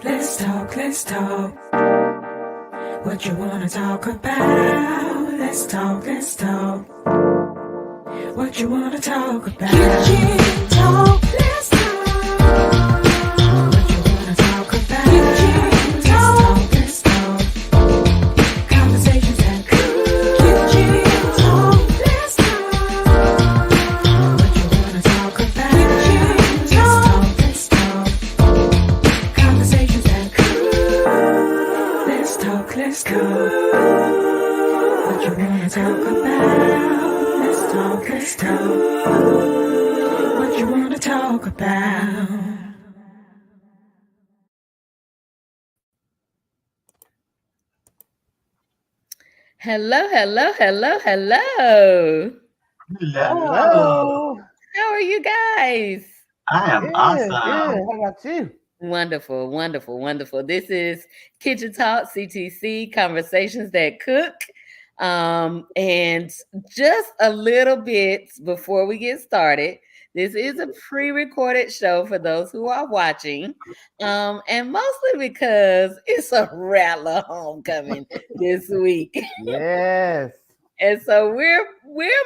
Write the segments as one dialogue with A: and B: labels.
A: Let's talk, let's talk. What you wanna talk about? Let's talk, let's talk. What you wanna talk about? Kitchen talk, let's talk. What you wanna talk about? Kitchen talk, let's talk. Conversations that cool. Kitchen talk, let's talk. What you wanna talk about? Kitchen talk, let's talk. Conversations that cool. Let's talk, let's talk. What you wanna talk about? Let's talk, let's talk. What you wanna talk about?
B: Hello.
C: Hello.
B: How are you guys?
C: I am
D: Good.
C: awesome.
D: How about you?
B: Wonderful. This is Kitchen Talk, CTC, Conversations That Cook. And just a little bit before we get started, this is a pre-recorded show for those who are watching. And mostly because it's a Rattler homecoming this week.
D: Yes.
B: And so we're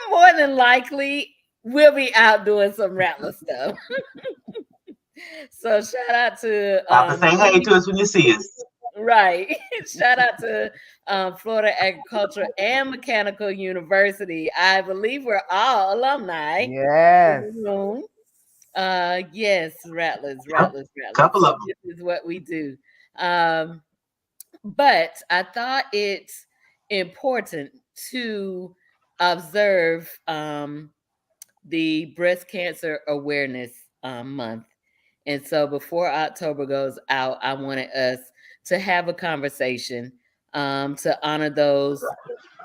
B: more than likely we'll be out doing some Rattler stuff. So shout out to
C: Have to say hey to us when you see us.
B: right. Shout out to Florida Agricultural and Mechanical University. I believe we're all alumni
D: Yes.
B: in the room. Yes, Rattlers.
C: Couple
B: So
C: of them.
B: this is what we do. But I thought it's important to observe the breast cancer awareness month. And so before October goes out, I wanted us to have a conversation to honor those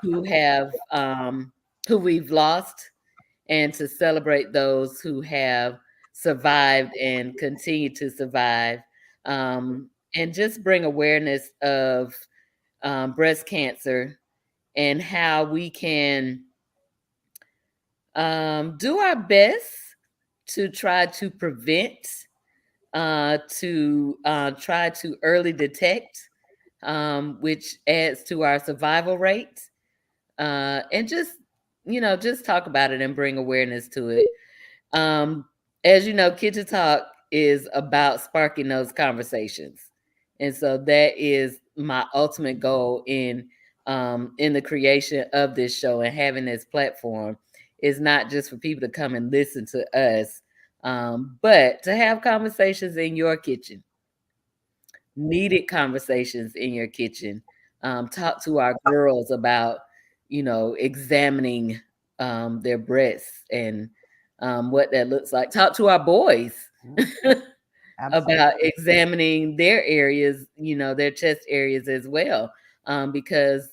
B: who have who we've lost and to celebrate those who have survived and continue to survive, and just bring awareness of breast cancer and how we can do our best to try to prevent, to try to early detect, which adds to our survival rate, and just talk about it and bring awareness to it. As you know, Kitchen Talk is about sparking those conversations, and so that is my ultimate goal in the creation of this show and having this platform is not just for people to come and listen to us, but to have conversations in your kitchen, needed conversations in your kitchen. Talk to our girls about, examining their breasts and what that looks like. Talk to our boys about examining their areas, their chest areas as well. Because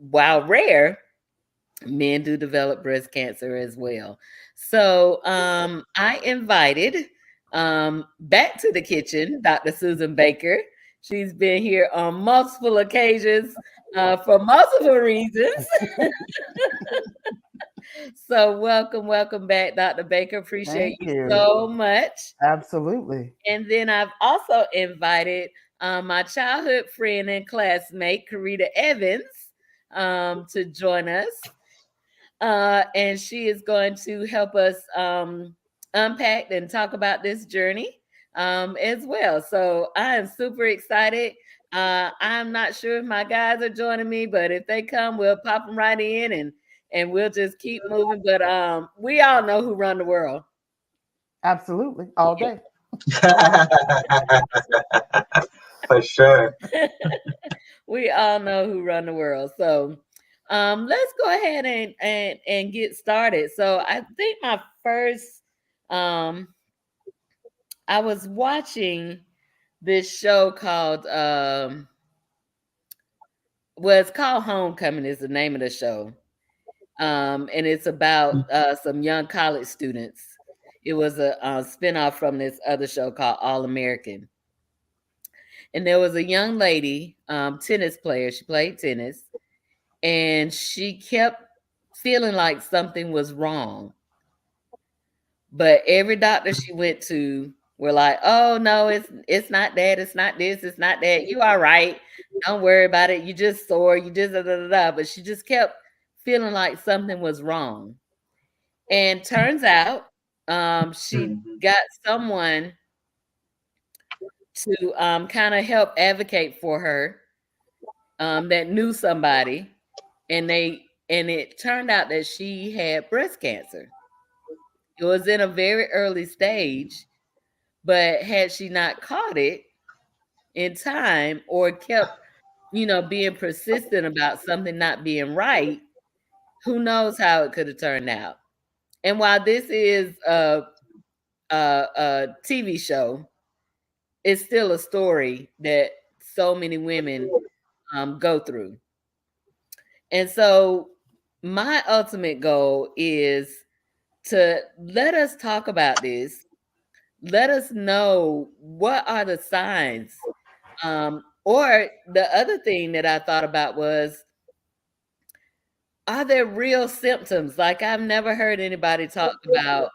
B: while rare, men do develop breast cancer as well. So I invited back to the kitchen Dr. Susan Baker. She's been here on multiple occasions for multiple reasons. So welcome back, Dr. Baker. Appreciate you so much.
D: Absolutely.
B: And then I've also invited my childhood friend and classmate, Carita Evans, to join us. And she is going to help us unpack and talk about this journey as well. So I am super excited. I'm not sure if my guys are joining me, but if they come, we'll pop them right in and we'll just keep moving. But we all know who run the world.
D: Absolutely. All day.
C: For sure.
B: We all know who run the world. So let's go ahead and get started. So I think my first I was watching this show called it's called Homecoming is the name of the show. And it's about some young college students. It was a spinoff from this other show called All American. And there was a young lady, tennis player. She played tennis, and she kept feeling like something was wrong. But every doctor she went to were like, "Oh no, it's not that, it's not this, it's not that. You all right. Don't worry about it. You just sore, you just da, da, da, da." But she just kept feeling like something was wrong. And turns out she
C: Mhm.
B: got someone to kind of help advocate for her that knew somebody, and it turned out that she had breast cancer. It was in a very early stage, but had she not caught it in time or kept, being persistent about something not being right, who knows how it could have turned out. And while this is a TV show, it's still a story that so many women go through. And so, my ultimate goal is to let us talk about this. Let us know what are the signs. Or the other thing that I thought about was, are there real symptoms? Like, I've never heard anybody talk about,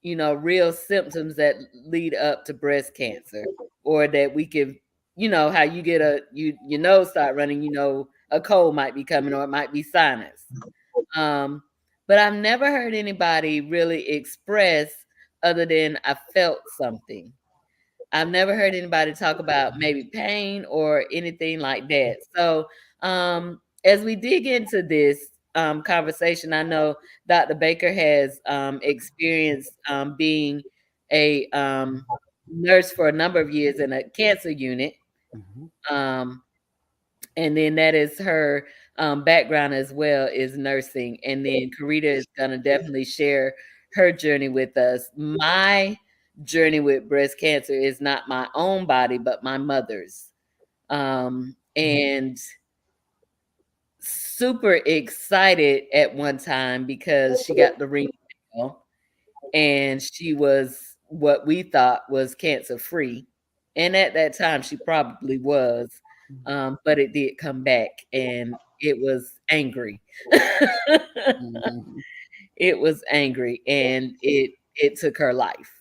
B: real symptoms that lead up to breast cancer, or that we can, how you get your nose start running, a cold might be coming, or it might be sinus. Um, but I've never heard anybody really express other than I felt something. I've never heard anybody talk about maybe pain or anything like that. So, as we dig into this conversation, I know Dr. Baker has experienced being a nurse for a number of years in a cancer unit.
D: Mhm.
B: Um, and then that is her background as well, is nursing. And then Karita is going to definitely share her journey with us. My journey with breast cancer is not my own body, but my mother's. And super excited at one time because she got the ring bell, and she was what we thought was cancer free. And at that time, she probably was, but it did come back, and it was angry.
D: Mhm.
B: It was angry, and it took her life.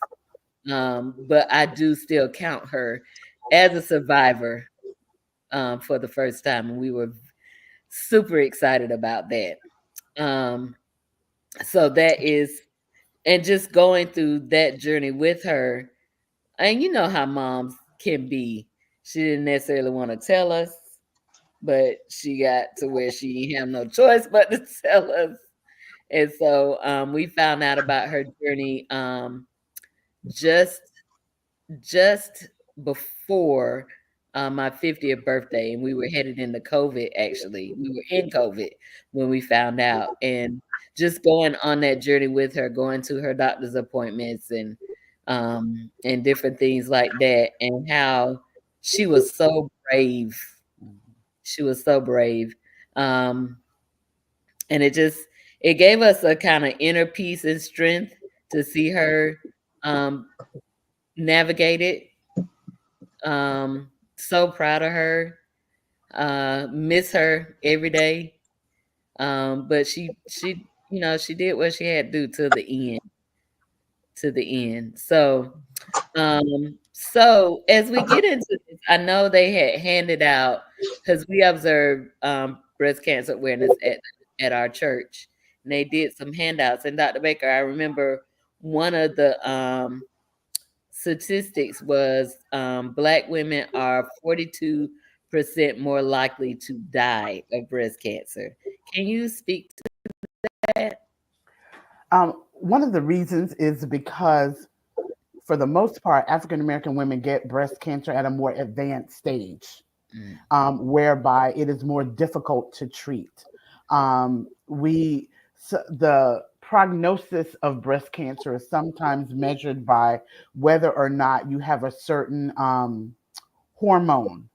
B: But I do still count her as a survivor for the first time, and we were super excited about that. Um, so that is, and just going through that journey with her. And you know how moms can be. She didn't necessarily want to tell us, but she got to where she had no choice but to tell us. And so we found out about her journey just just before my 50th birthday, and we were headed into COVID. Actually, we were in COVID when we found out, and just going on that journey with her, going to her doctor's appointments, and different things like that, and how she was so brave. She was so brave. Um, and it gave us a kind of inner peace and strength to see her um, navigate it. So proud of her. Miss her every day. But she did what she had to do to the end. To the end. So as we get into this, I know they had handed out, because we observed breast cancer awareness at our church, and they did some handouts. And Dr. Baker, I remember one of the statistics was Black women are 42% more likely to die of breast cancer. Can you speak to that?
D: One of the reasons is because, for the most part, African American women get breast cancer at a more advanced stage,
B: Mm,
D: whereby it is more difficult to treat. The prognosis of breast cancer is sometimes measured by whether or not you have a certain hormone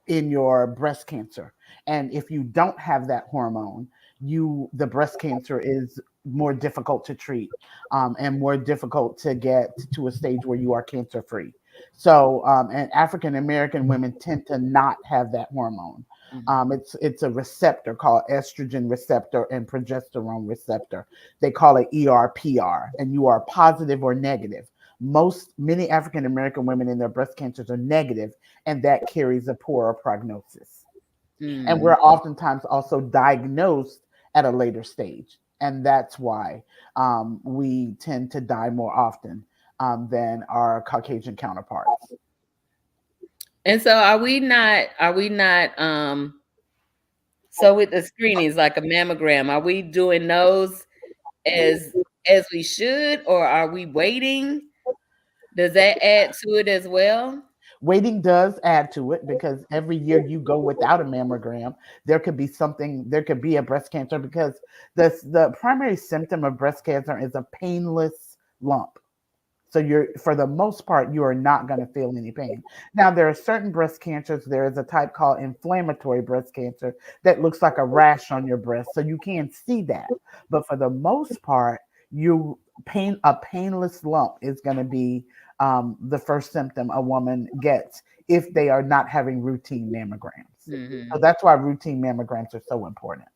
D: in your breast cancer. And if you don't have that hormone, the breast cancer is more difficult to treat, and more difficult to get to a stage where you are cancer free. So, and African American women tend to not have that hormone.
B: mhm,
D: It's a receptor called estrogen receptor and progesterone receptor. They call it ERPR, and you are positive or negative Many African American women in their breast cancers are negative, and that carries a poorer prognosis. And we're oftentimes also diagnosed at a later stage. And that's why we tend to die more often than our Caucasian counterparts.
B: And so so with the screenings like a mammogram, are we doing those as we should, or are we waiting? Does that add to it as well?
D: Waiting does add to it because every year you go without a mammogram, there could be a breast cancer, because the primary symptom of breast cancer is a painless lump. So for the most part, you are not going to feel any pain. Now, there are certain breast cancers. There is a type called inflammatory breast cancer that looks like a rash on your breast. So you can see that. But for the most part, a painless lump is going to be the first symptom a woman gets if they are not having routine mammograms.
B: Mm-hmm.
D: So that's why routine mammograms are so important.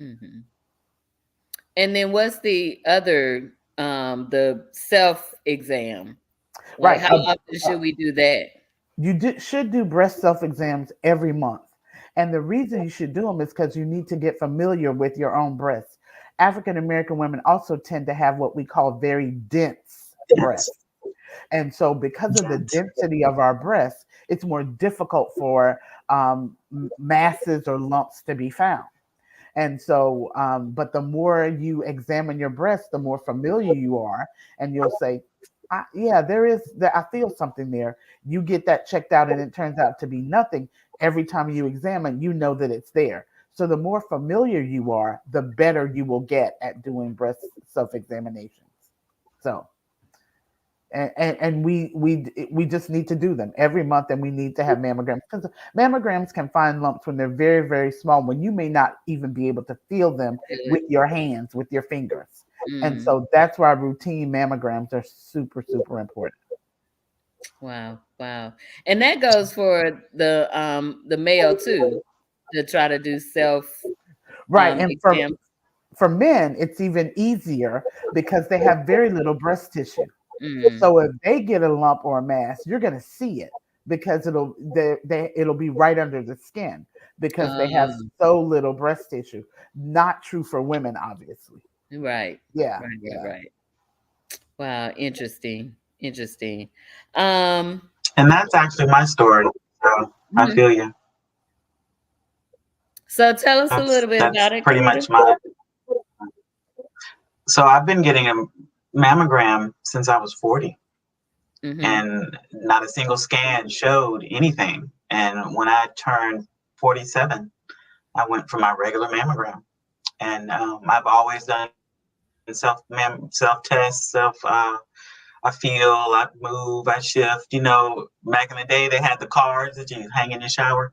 B: Mm-hmm. And then what's the other, the self exam? Like,
D: Right.
B: how often should we do that?
D: Should do breast self exams every month. And the reason you should do them is because you need to get familiar with your own breasts. African American women also tend to have what we call very dense breasts. And so, because of the density of our breasts, it's more difficult for masses or lumps to be found. And so, but the more you examine your breast, the more familiar you are, and you'll say, yeah, I feel something there. You get that checked out and it turns out to be nothing. Every time you examine, you know that it's there. So the more familiar you are, the better you will get at doing breast self-examinations. So, and we just need to do them every month, and we need to have mammograms, because mammograms can find lumps when they're very, very small, when you may not even be able to feel them with your hands, with your fingers. And so that's why routine mammograms are super, super important.
B: Wow. And that goes for the male too, to try to do self
D: Right. And
B: exam.
D: for men, it's even easier because they have very little breast tissue.
B: Mm.
D: So if they get a lump or a mass, you're going to see it, because it'll be right under the skin, because they have so little breast tissue. Not true for women, obviously.
B: Right.
D: Yeah.
B: Right. Wow. Interesting.
C: And that's actually my story. So I feel you.
B: So tell us a little bit about it.
C: Pretty much my. So I've been getting a mammogram since I was 40. And not a single scan showed anything. And when I turned 47, I went for my regular mammogram. And I've always done self tests, I feel, I move, I shift. You know, back in the day, they had the cards that you hang in your shower.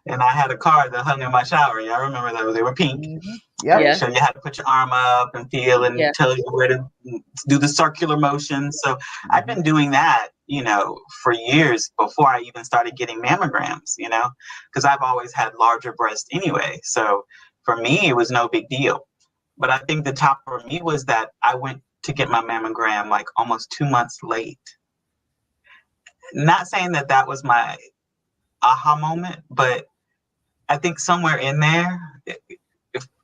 C: And I had a card that hung in my shower. Yeah, I remember those. They were pink.
D: Yeah.
C: So you had to put your arm up and feel and tell you where to do the circular motion. So I've been doing that, you know, for years before I even started getting mammograms, you know, because I've always had larger breasts anyway. So for me, it was no big deal. But I think the top for me was that I went to get my mammogram like almost 2 months late. Not saying that that was my aha moment, but I think somewhere in there,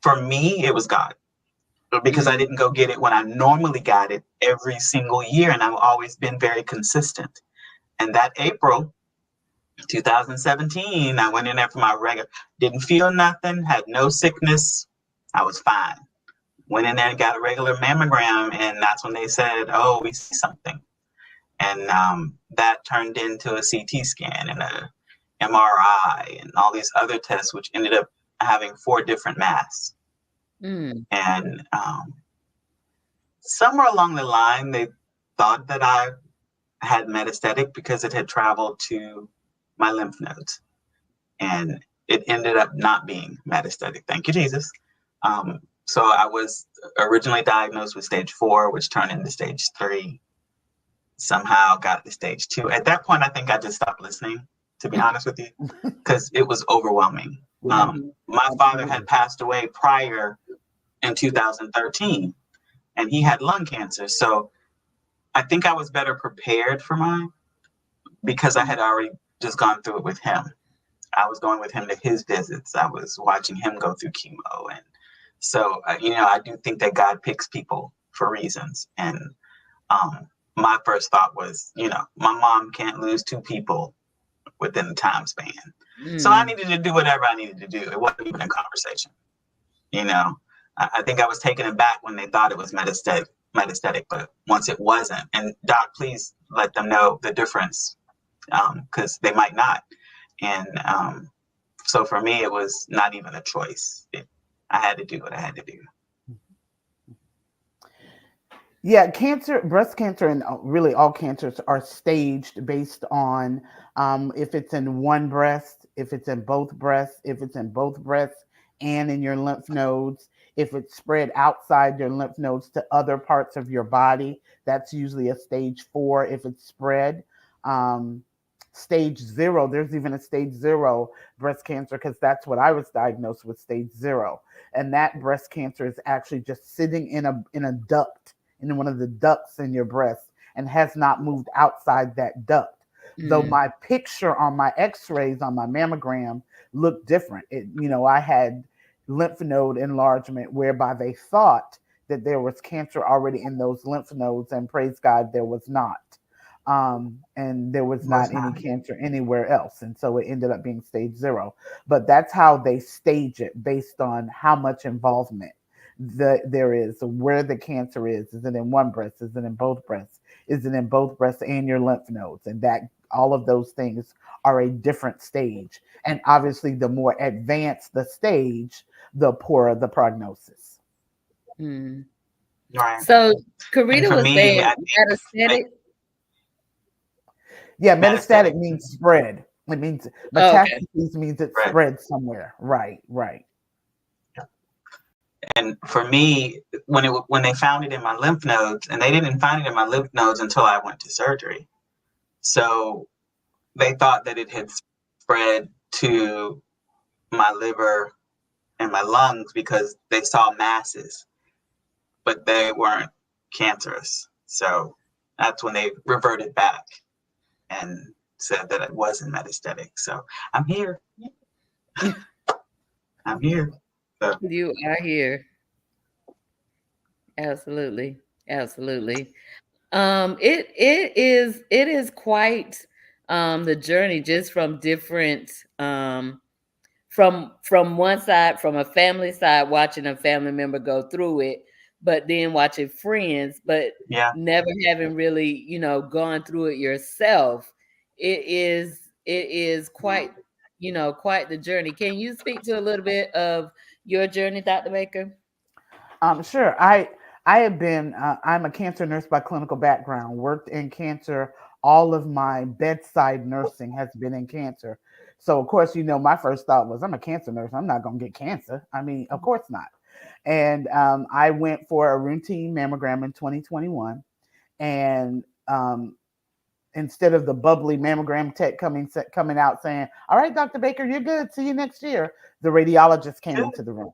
C: for me, it was God, because I didn't go get it when I normally got it every single year. And I've always been very consistent. And that April 2017, I went in there for my regular, didn't feel nothing, had no sickness. I was fine. Went in there and got a regular mammogram. And that's when they said, oh, we see something. And that turned into a CT scan and a MRI and all these other tests, which ended up having 4 different masks. And somewhere along the line, they thought that I had metastatic because it had traveled to my lymph nodes. And it ended up not being metastatic. Thank you, Jesus. So I was originally diagnosed with stage 4, which turned into stage 3. Somehow got to stage 2. At that point, I think I just stopped listening, to be honest with you, because it was overwhelming. My father had passed away prior in 2013, and he had lung cancer. So I think I was better prepared for mine because I had already just gone through it with him. I was going with him to his visits. I was watching him go through chemo. And so, I do think that God picks people for reasons. And my first thought was, my mom can't lose two people within the time span. So I needed to do whatever I needed to do. It wasn't even a conversation. I think I was taken aback when they thought it was metastatic, but once it wasn't, and doc, please let them know the difference, because they might not. And so for me, it was not even a choice. I had to do what I had to do.
D: Yeah, breast cancer, and really all cancers are staged based on if it's in one breast, if it's in both breasts, if it's in both breasts and in your lymph nodes, if it's spread outside your lymph nodes to other parts of your body. That's usually a stage 4 if it's spread. Stage 0, there's even a stage 0 breast cancer, because that's what I was diagnosed with, stage 0. And that breast cancer is actually just sitting in a duct, in one of the ducts in your breast, and has not moved outside that duct. Though my picture on my x-rays on my mammogram looked different. I had lymph node enlargement, whereby they thought that there was cancer already in those lymph nodes, and praise God, there was not. And there was not any cancer anywhere else. And so it ended up being stage 0. But that's how they stage it, based on how much involvement there is, where the cancer is. Is it in one breast? Is it in both breasts? Is it in both breasts and your lymph nodes? And that all of those things are a different stage. And obviously, the more advanced the stage, the poorer the prognosis.
C: Right.
B: So Carita
C: And for
B: was
C: me,
B: saying
C: I
B: metastatic.
D: Yeah, metastatic means spread. It means metastases means it spread somewhere. Right.
C: And for me, when they found it in my lymph nodes, and they didn't find it in my lymph nodes until I went to surgery. So they thought that it had spread to my liver and my lungs because they saw masses, but they weren't cancerous. So that's when they reverted back and said that it wasn't metastatic. So I'm here. I'm here. So.
B: You are here. Absolutely. It is quite the journey, just from different from one side, from a family side, watching a family member go through it, but then watching friends, but never having really, gone through it yourself. It is quite, quite the journey. Can you speak to a little bit of your journey, Dr. Baker?
D: Sure. I have been. I'm a cancer nurse by clinical background. Worked in cancer. All of my bedside nursing has been in cancer. So of course, my first thought was, I'm a cancer nurse. I'm not going to get cancer. I mean, of course not. And I went for a routine mammogram in 2021, and instead of the bubbly mammogram tech coming out saying, "All right, Dr. Baker, you're good. See you next year," the radiologist came into the room.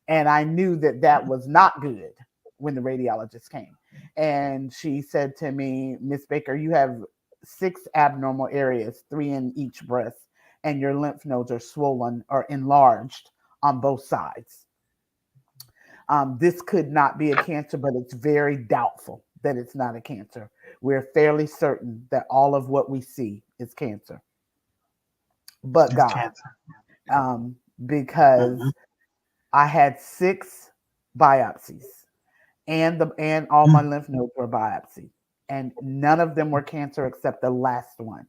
D: And I knew that was not good when the radiologist came. And she said to me, "Miss Baker, you have 6 abnormal areas, 3 in each breast, and your lymph nodes are swollen or enlarged on both sides. This could not be a cancer, but it's very doubtful that it's not a cancer. We're fairly certain that all of what we see is cancer. But
C: It's
D: God,
C: cancer.
D: because I had 6 biopsies, and all my lymph nodes were biopsied, and none of them were cancer except the last one.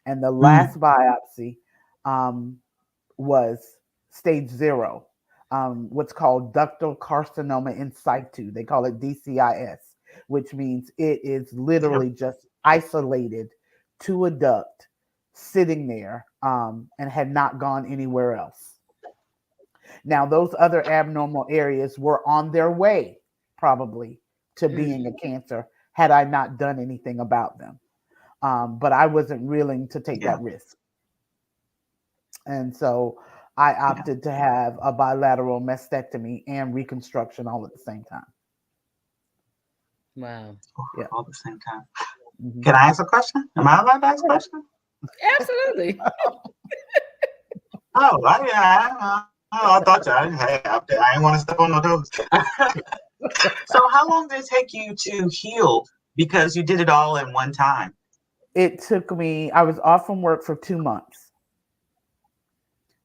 D: And the last biopsy was stage 0, what's called ductal carcinoma in situ. They call it DCIS, which means it is literally just isolated to a duct, sitting there, and had not gone anywhere else. Now, those other abnormal areas were on their way, probably, to being a cancer had I not done anything about them. But I wasn't willing to take that risk. And so I opted to have a bilateral mastectomy and reconstruction all at the same time.
B: Wow.
D: Yeah.
C: All at the same time.
D: Mhm.
C: Can I ask a question? Am I allowed to ask a question?
B: Absolutely.
C: Oh, I thought I, hey, I didn't want to step on no toes. So, how long did it take you to heal? Because you did it all in one time.
D: It took me, I was off from work for 2 months.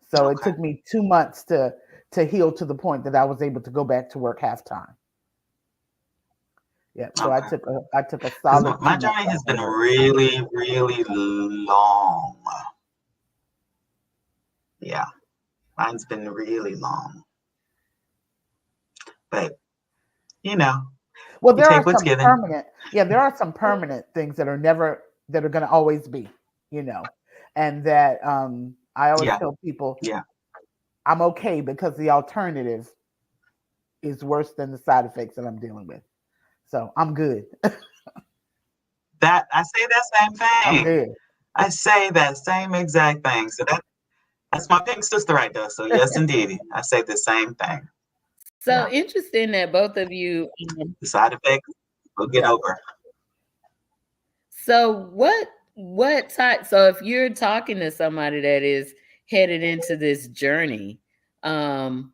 D: So it
C: Okay.
D: took me 2 months to heal to the point that I was able to go back to work half time. Yeah. So
C: Okay.
D: I took a
C: Because
D: solid
C: my
D: 2 months
C: journey
D: off
C: has
D: from
C: been
D: work.
C: really, really long. Yeah, mine's been really long. But, you know,
D: Well,
C: you
D: there
C: take
D: are
C: what's
D: some
C: given.
D: permanent, yeah, there are some permanent things that are never, that are going to always be, you know, and that I always
C: Yeah,
D: tell people
C: yeah.
D: I'm okay because the alternative is worse than the side effects that I'm dealing with. So I'm good.
C: That I say that same
D: I'm
C: thing.
D: good.
C: I say that same exact thing. So that's my pink sister right there. So yes, indeed, I say the same thing.
B: So
C: Yeah,
B: interesting that both of you.
C: the side effects we'll get
D: Yeah.
C: over.
B: So what type? So if you're talking to somebody that is headed into this journey, um,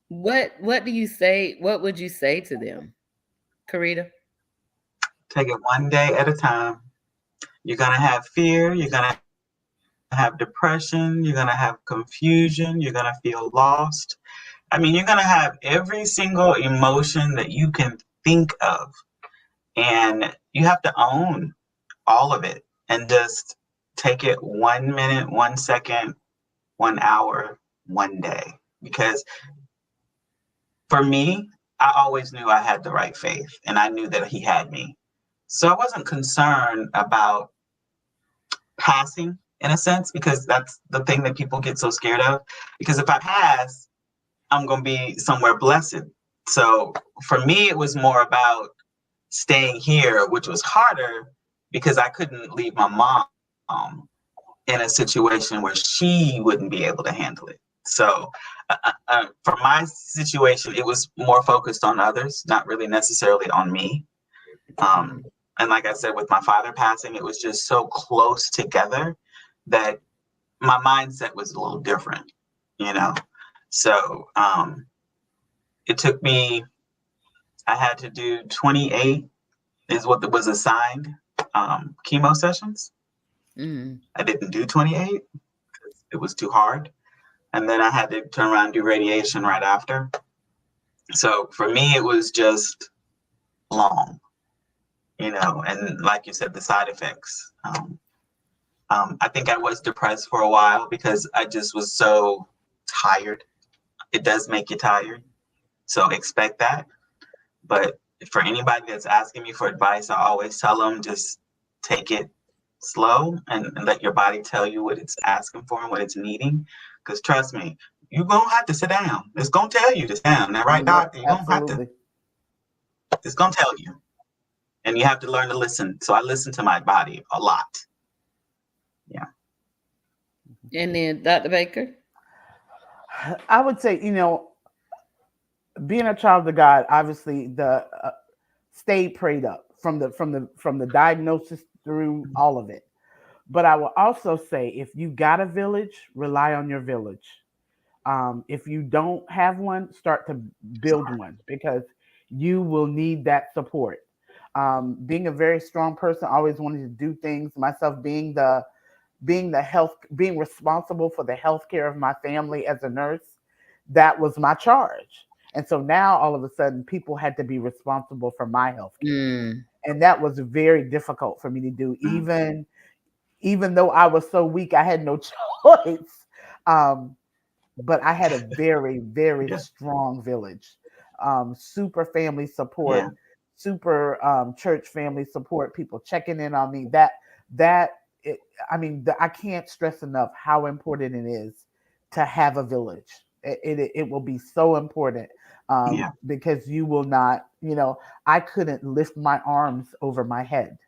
B: what do you say? What would you say to them, Carita?
C: Take it one day at a time. You're gonna have fear. You're gonna have depression. You're gonna have confusion. You're gonna feel lost. I mean, you're gonna have every single emotion that you can think of, and you have to own all of it and just take it 1 minute, 1 second, 1 hour, one day. Because for me, I always knew I had the right faith and I knew that he had me. So I wasn't concerned about passing in a sense, because that's the thing that people get so scared of. Because if I pass, I'm going to be somewhere blessed. So for me, it was more about staying here, which was harder because I couldn't leave my mom in a situation where she wouldn't be able to handle it. So, for my situation, it was more focused on others, not really necessarily on me. Um, and like I said, with my father passing, it was just so close together that my mindset was a little different, you know. So it took me. I had to do 28 is what was assigned chemo sessions.
B: Mm.
C: I didn't do 28 because it was too hard. And then I had to turn around and do radiation right after. So for me, it was just long, you know, and like you said, the side effects. I think I was depressed for a while because I just was so tired. It does make you tired. So expect that. But for anybody that's asking me for advice, I always tell them just take it slow and let your body tell you what it's asking for and what it's needing. Because trust me, you're going to have to sit down. It's going to tell you to sit down. That right,
D: Yep,
C: doctor? You're going to have to,
D: absolutely.
C: it's going to tell you. And you have to learn to listen. So I listen to my body a lot. Yeah.
B: And then Dr. Baker.
D: I would say, being a child of God, obviously the stay prayed up from the diagnosis through all of it. But I will also say, if you got a village, rely on your village. If you don't have one, start to build one because you will need that support. Being a very strong person, always wanted to do things. Myself being responsible for the health care of my family as a nurse, that was my charge. And so now all of a sudden, people had to be responsible for my health care,
B: Mm.
D: and that was very difficult for me to do.
C: Mm,
D: Even though I was so weak, I had no choice. Um, but I had a very, very
C: yeah.
D: strong village, super family
C: Yeah.
D: support, super church family support, people checking in on me. That it, I mean, I can't stress enough how important it is to have a village. It will be so important
C: Yeah.
D: because you will not, I couldn't lift my arms over my head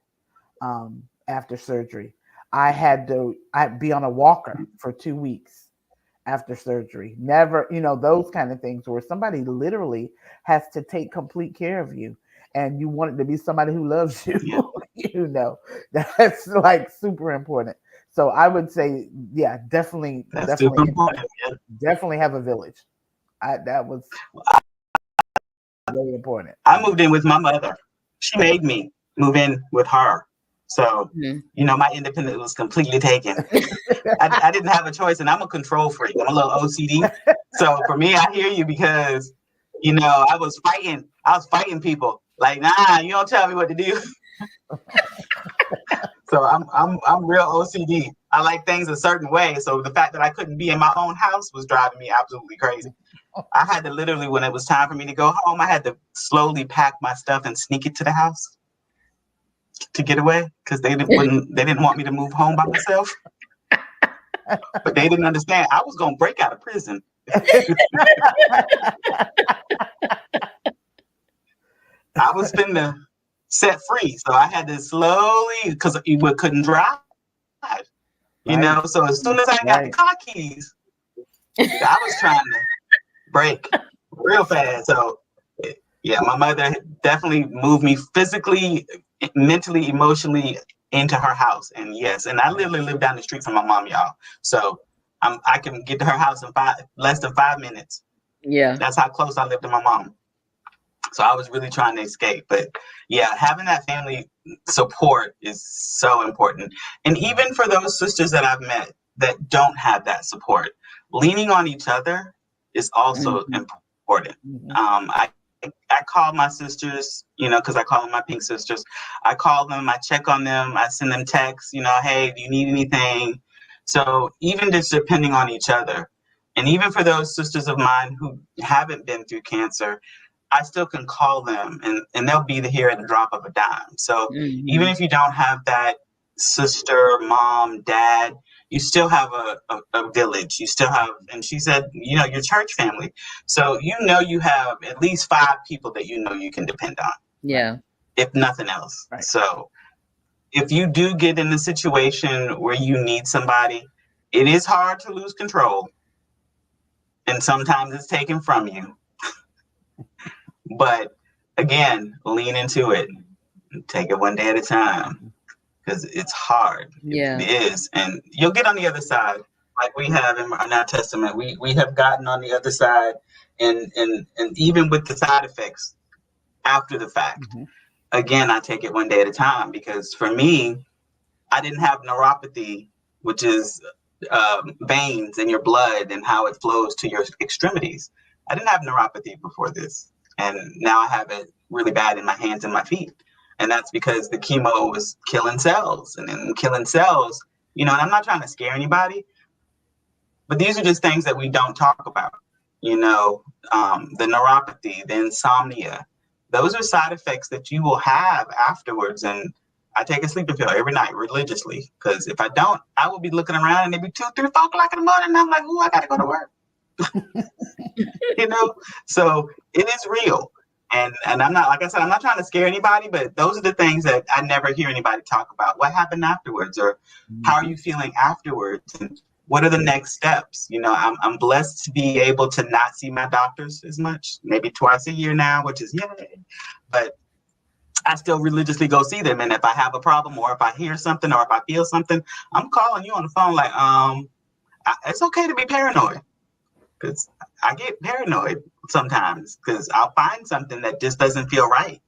D: after surgery. I'd be on a walker for 2 weeks after surgery. Never, those kind of things where somebody literally has to take complete care of you. and you want it to be somebody who loves you,
C: Yeah.
D: you know, that's like super important. So I would say, yeah, definitely,
C: That's super important. Yeah.
D: definitely have a village. That was really important.
C: I moved in with my mother. She made me move in with her. So,
B: Mhm.
C: my independence was completely taken. I didn't have a choice, and I'm a control freak. I'm a little OCD. So for me, I hear you because, I was fighting people. Like, nah, you don't tell me what to do. So I'm real OCD. I like things a certain way. So the fact that I couldn't be in my own house was driving me absolutely crazy. I had to literally, when it was time for me to go home, I had to slowly pack my stuff and sneak it to the house to get away because they didn't want me to move home by myself. But they didn't understand. I was gonna break out of prison. I was finna set free, so I had to slowly, because we couldn't drive.
D: Right.
C: So as soon as I got the
D: Right.
C: car keys, I was trying to break real fast. So yeah, my mother definitely moved me physically, mentally, emotionally into her house. And yes, and I literally live down the street from my mom, y'all. So I can get to her house in less than 5 minutes.
B: Yeah.
C: That's how close I live to my mom. So I was really trying to escape. But yeah, having that family support is so important. And even for those sisters that I've met that don't have that support, leaning on each other is also
B: Mhm.
C: important. I call my sisters, because I call them my pink sisters. I call them, I check on them, I send them texts, hey, do you need anything? So even just depending on each other. And even for those sisters of mine who haven't been through cancer, I still can call them and they'll be here at the drop of a dime. So even
B: Mhm.
C: if you don't have that sister, mom, dad, you still have a village. You still have, and she said, your church family. So you have at least 5 people that you can depend on,
B: Yeah.
C: if nothing else.
D: Right.
C: So if you do get in a situation where you need somebody, it is hard to lose control. And sometimes it's taken from you. But again, lean into it. Take it one day at a time because it's hard.
B: Yeah.
C: It is. And you'll get on the other side. Like we have in our Testament, we have gotten on the other side, and even with the side effects after the fact.
D: Mm-hmm.
C: Again, I take it one day at a time because for me, I didn't have neuropathy, which is veins in your blood and how it flows to your extremities. I didn't have neuropathy before this, and now I have it really bad in my hands and my feet. And that's because the chemo was killing cells, and then killing cells. And I'm not trying to scare anybody, but these are just things that we don't talk about. The neuropathy, the insomnia. Those are side effects that you will have afterwards. And I take a sleeping pill every night religiously because if I don't, I will be looking around and it'd be 2, 3, 4 o'clock in the morning. And I'm like, I got to go to work. So it is real. And I'm not, like I said, I'm not trying to scare anybody, but those are the things that I never hear anybody talk about. What happened afterwards, or how are you feeling afterwards? And what are the next steps? I'm blessed to be able to not see my doctors as much, maybe twice a year now, which is yay. But I still religiously go see them. And if I have a problem or if I hear something or if I feel something, I'm calling you on the phone like, it's okay to be paranoid. Because I get paranoid sometimes because I'll find something that just doesn't feel right.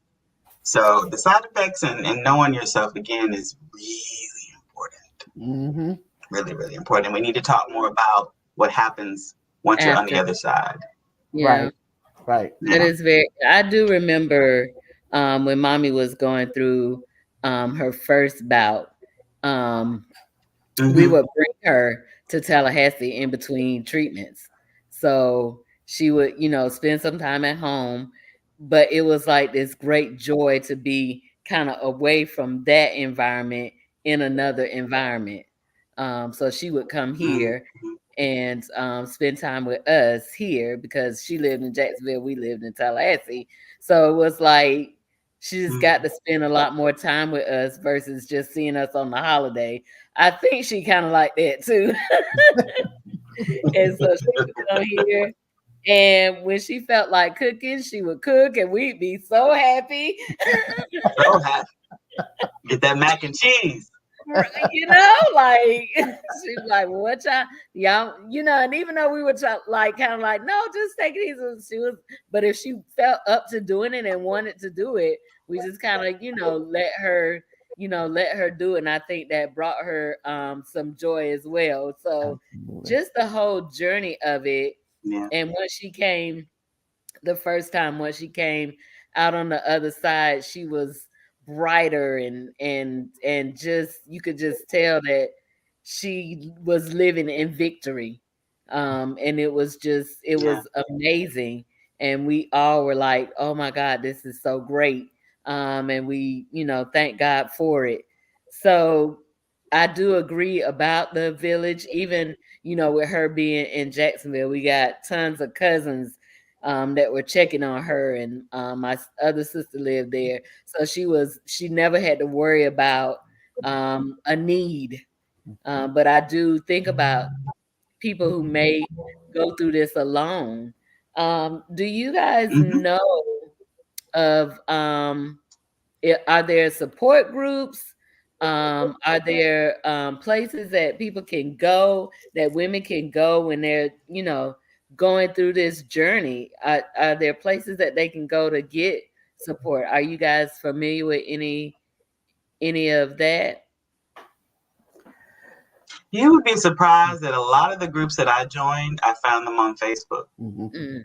C: So the side effects and knowing yourself again is really important.
D: Mm-hmm.
C: Really, really important. We need to talk more about what happens once you're on the
B: After.
C: other side.
B: Yeah.
D: Right.
B: That is very, I do remember when mommy was going through her first bout, we would bring her to Tallahassee in between treatments. So she would, spend some time at home, but it was like this great joy to be kind of away from that environment in another environment. So she would come here and spend time with us here because she lived in Jacksonville, we lived in Tallahassee. So it was like she just got to spend a lot more time with us versus just seeing us on the holiday. I think she kind of like that too. And so she would come here And when she felt like cooking, she would cook, and we'd be so happy.
C: So happy. Get that mac and cheese.
B: Right, like she's like, well, what y'all, and even though we were like kind of like, no, just take it easy. But if she felt up to doing it and wanted to do it, we just kind of, let her, let her do it. And I think that brought her some joy as well. So just the whole journey of it.
C: Yeah.
B: And when she came the first time, when she came out on the other side, she was brighter and just, you could just tell that she was living in victory. And it was was amazing. And we all were like, oh my God, this is so great. And we, thank God for it. So I do agree about the village, even, with her being in Jacksonville. We got tons of cousins that were checking on her, and my other sister lived there, so she never had to worry about a need. But I do think about people who may go through this alone. Do you guys
C: Mm-hmm.
B: know of are there support groups? Are there places that people can go, that women can go when they're, going through this journey? Are there places that they can go to get support? Are you guys familiar with any of that?
C: You would be surprised that a lot of the groups that I joined, I found them on Facebook.
B: Mm.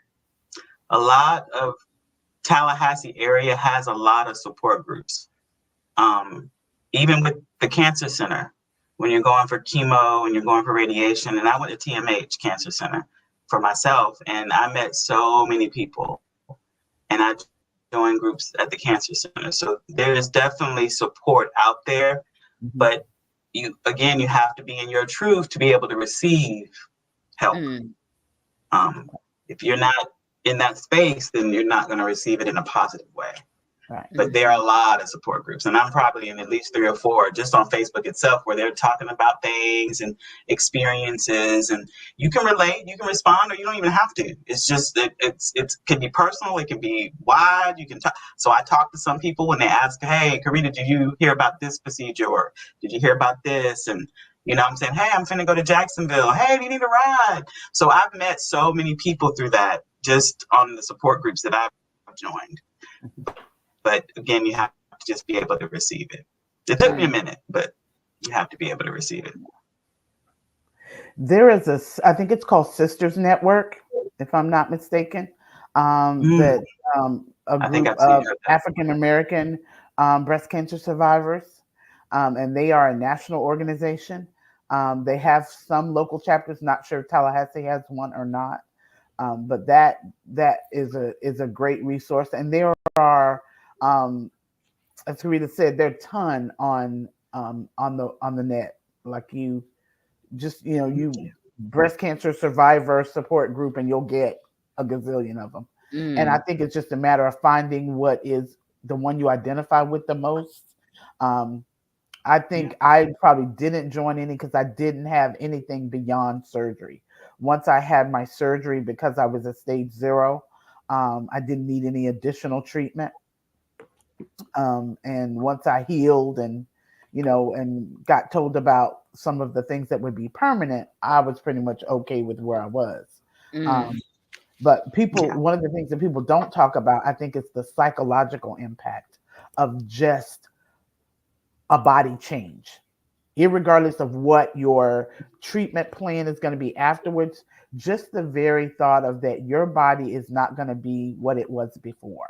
C: A lot of Tallahassee area has a lot of support groups. Even with the cancer center, when you're going for chemo and you're going for radiation, and I went to TMH Cancer Center for myself, and I met so many people, and I joined groups at the cancer center. So there is definitely support out there, but you have to be in your truth to be able to receive help. If you're not in that space, then you're not going to receive it in a positive way.
D: Right.
C: But there are a lot of support groups, and I'm probably in at least 3 or 4 just on Facebook itself, where they're talking about things and experiences, and you can relate, you can respond, or you don't even have to. It's just it can be personal, it can be wide. You can talk. So I talk to some people when they ask, "Hey, Carita, did you hear about this procedure, or did you hear about this?" And I'm saying, "Hey, I'm finna go to Jacksonville. Hey, do you need a ride?" So I've met so many people through that, just on the support groups that I've joined. But again, you have to just be able to receive it. It took me a minute, but you have to be able to receive it.
D: There is I think it's called Sisters Network, if I'm not mistaken. That a group of African American breast cancer survivors, and they are a national organization. They have some local chapters. Not sure if Tallahassee has one or not, but that is a great resource. And there are, as Carita said, there are a ton on the net. Like you breast cancer survivor support group, and you'll get a gazillion of them. And I think it's just a matter of finding what is the one you identify with the most. I think I probably didn't join any because I didn't have anything beyond surgery. Once I had my surgery, because I was a stage 0, I didn't need any additional treatment. And once I healed and got told about some of the things that would be permanent, I was pretty much okay with where I was. But one of the things that people don't talk about, I think, is the psychological impact of just a body change. Irregardless of what your treatment plan is going to be afterwards, just the very thought of that your body is not going to be what it was before.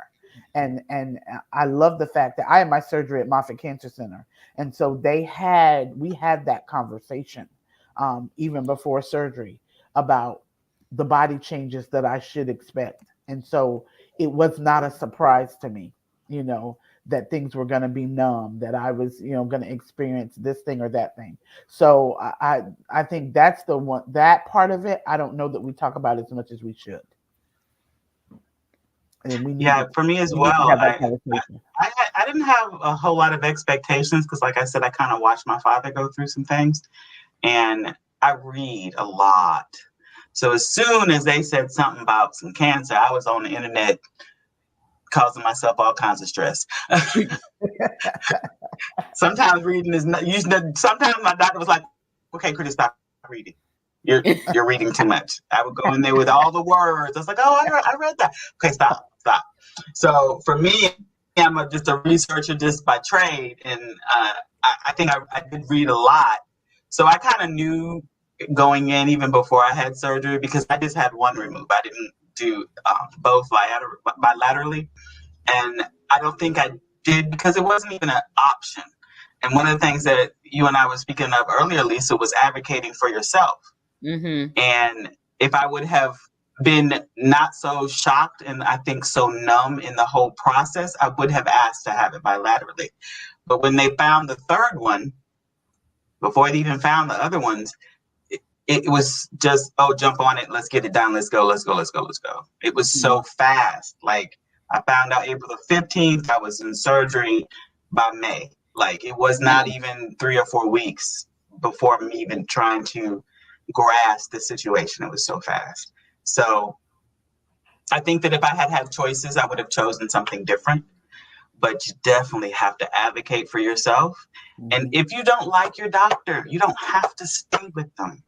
D: And I love the fact that I had my surgery at Moffitt Cancer Center. And so we had that conversation even before surgery about the body changes that I should expect. And so it was not a surprise to me, that things were going to be numb, that I was, going to experience this thing or that thing. So I think that's the one, that part of it, I don't know that we talk about as much as we should. And
C: for me as well. I didn't have a whole lot of expectations because, like I said, I kind of watched my father go through some things, and I read a lot. So as soon as they said something about some cancer, I was on the internet causing myself all kinds of stress. Sometimes reading is not. Sometimes my doctor was like, "Okay, Chris, stop reading. You're reading too much." I would go in there with all the words. I was like, "Oh, I read that." Okay, stop. So for me, I'm just a researcher just by trade, and I think I did read a lot. So I kind of knew going in even before I had surgery, because I just had one removed. I didn't do both bilaterally, and I don't think I did because it wasn't even an option. And one of the things that you and I were speaking of earlier, Lisa, was advocating for yourself.
B: Mm-hmm.
C: And if I would have been not so shocked and I think so numb in the whole process, I would have asked to have it bilaterally. But when they found the third one, before they even found the other ones, it was just, oh, jump on it. Let's get it done. Let's go. It was so fast. Like, I found out April the 15th. I was in surgery by May. Like, it was not even 3 or 4 weeks before me even trying to grasp the situation. It was so fast. So I think that if I had had choices, I would have chosen something different. But you definitely have to advocate for yourself. And if you don't like your doctor, you don't have to stay with them.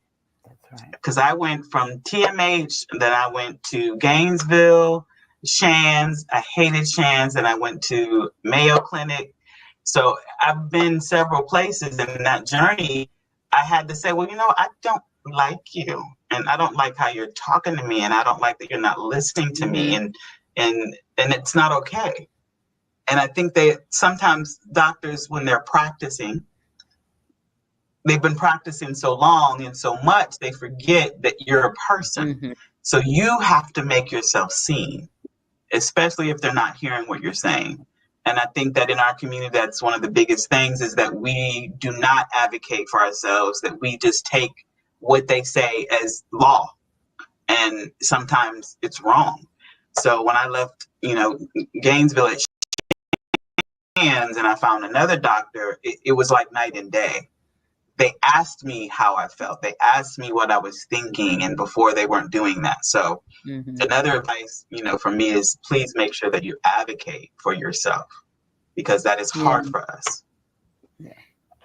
D: That's right.
C: Because I went from TMH, and then I went to Gainesville, Shands. I hated Shands, and I went to Mayo Clinic. So I've been several places, and in that journey, I had to say, well, I don't like you, and I don't like how you're talking to me, and I don't like that you're not listening to me, and it's not okay. And I think that sometimes doctors, when they're practicing, they've been practicing so long and so much, they forget that you're a person.
B: Mm-hmm.
C: So you have to make yourself seen, especially if they're not hearing what you're saying. And I think that in our community, that's one of the biggest things, is that we do not advocate for ourselves, that we just take what they say as law. And sometimes it's wrong. So when I left, Gainesville at Shands, and I found another doctor, it was like night and day. They asked me how I felt. They asked me what I was thinking, and before, they weren't doing that. So another advice, from me is, please make sure that you advocate for yourself, because that is hard for us.
B: Yeah.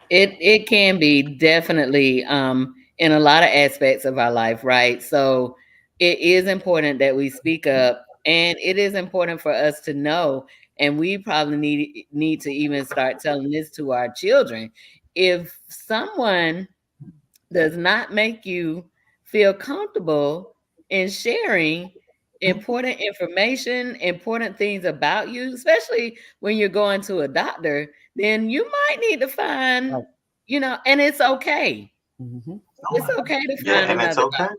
B: It can be, definitely, in a lot of aspects of our life, right? So it is important that we speak up, and it is important for us to know, and we probably need to even start telling this to our children. If someone does not make you feel comfortable in sharing important information, important things about you, especially when you're going to a doctor, then you might need to find, and it's okay. It's okay to find another doctor.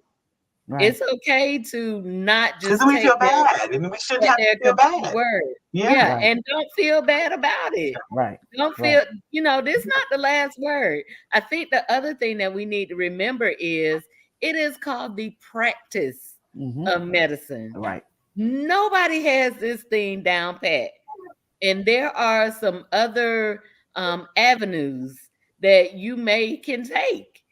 D: Right.
B: It's okay to not just
C: because we
B: take
C: feel bad. I mean, we shouldn't have to feel bad.
B: Word.
C: Yeah.
B: Right. And don't feel bad about it.
D: Right.
B: Don't feel, this is not the last word. I think the other thing that we need to remember is it is called the practice of medicine.
D: Right.
B: Nobody has this thing down pat. And there are some other avenues that you can take.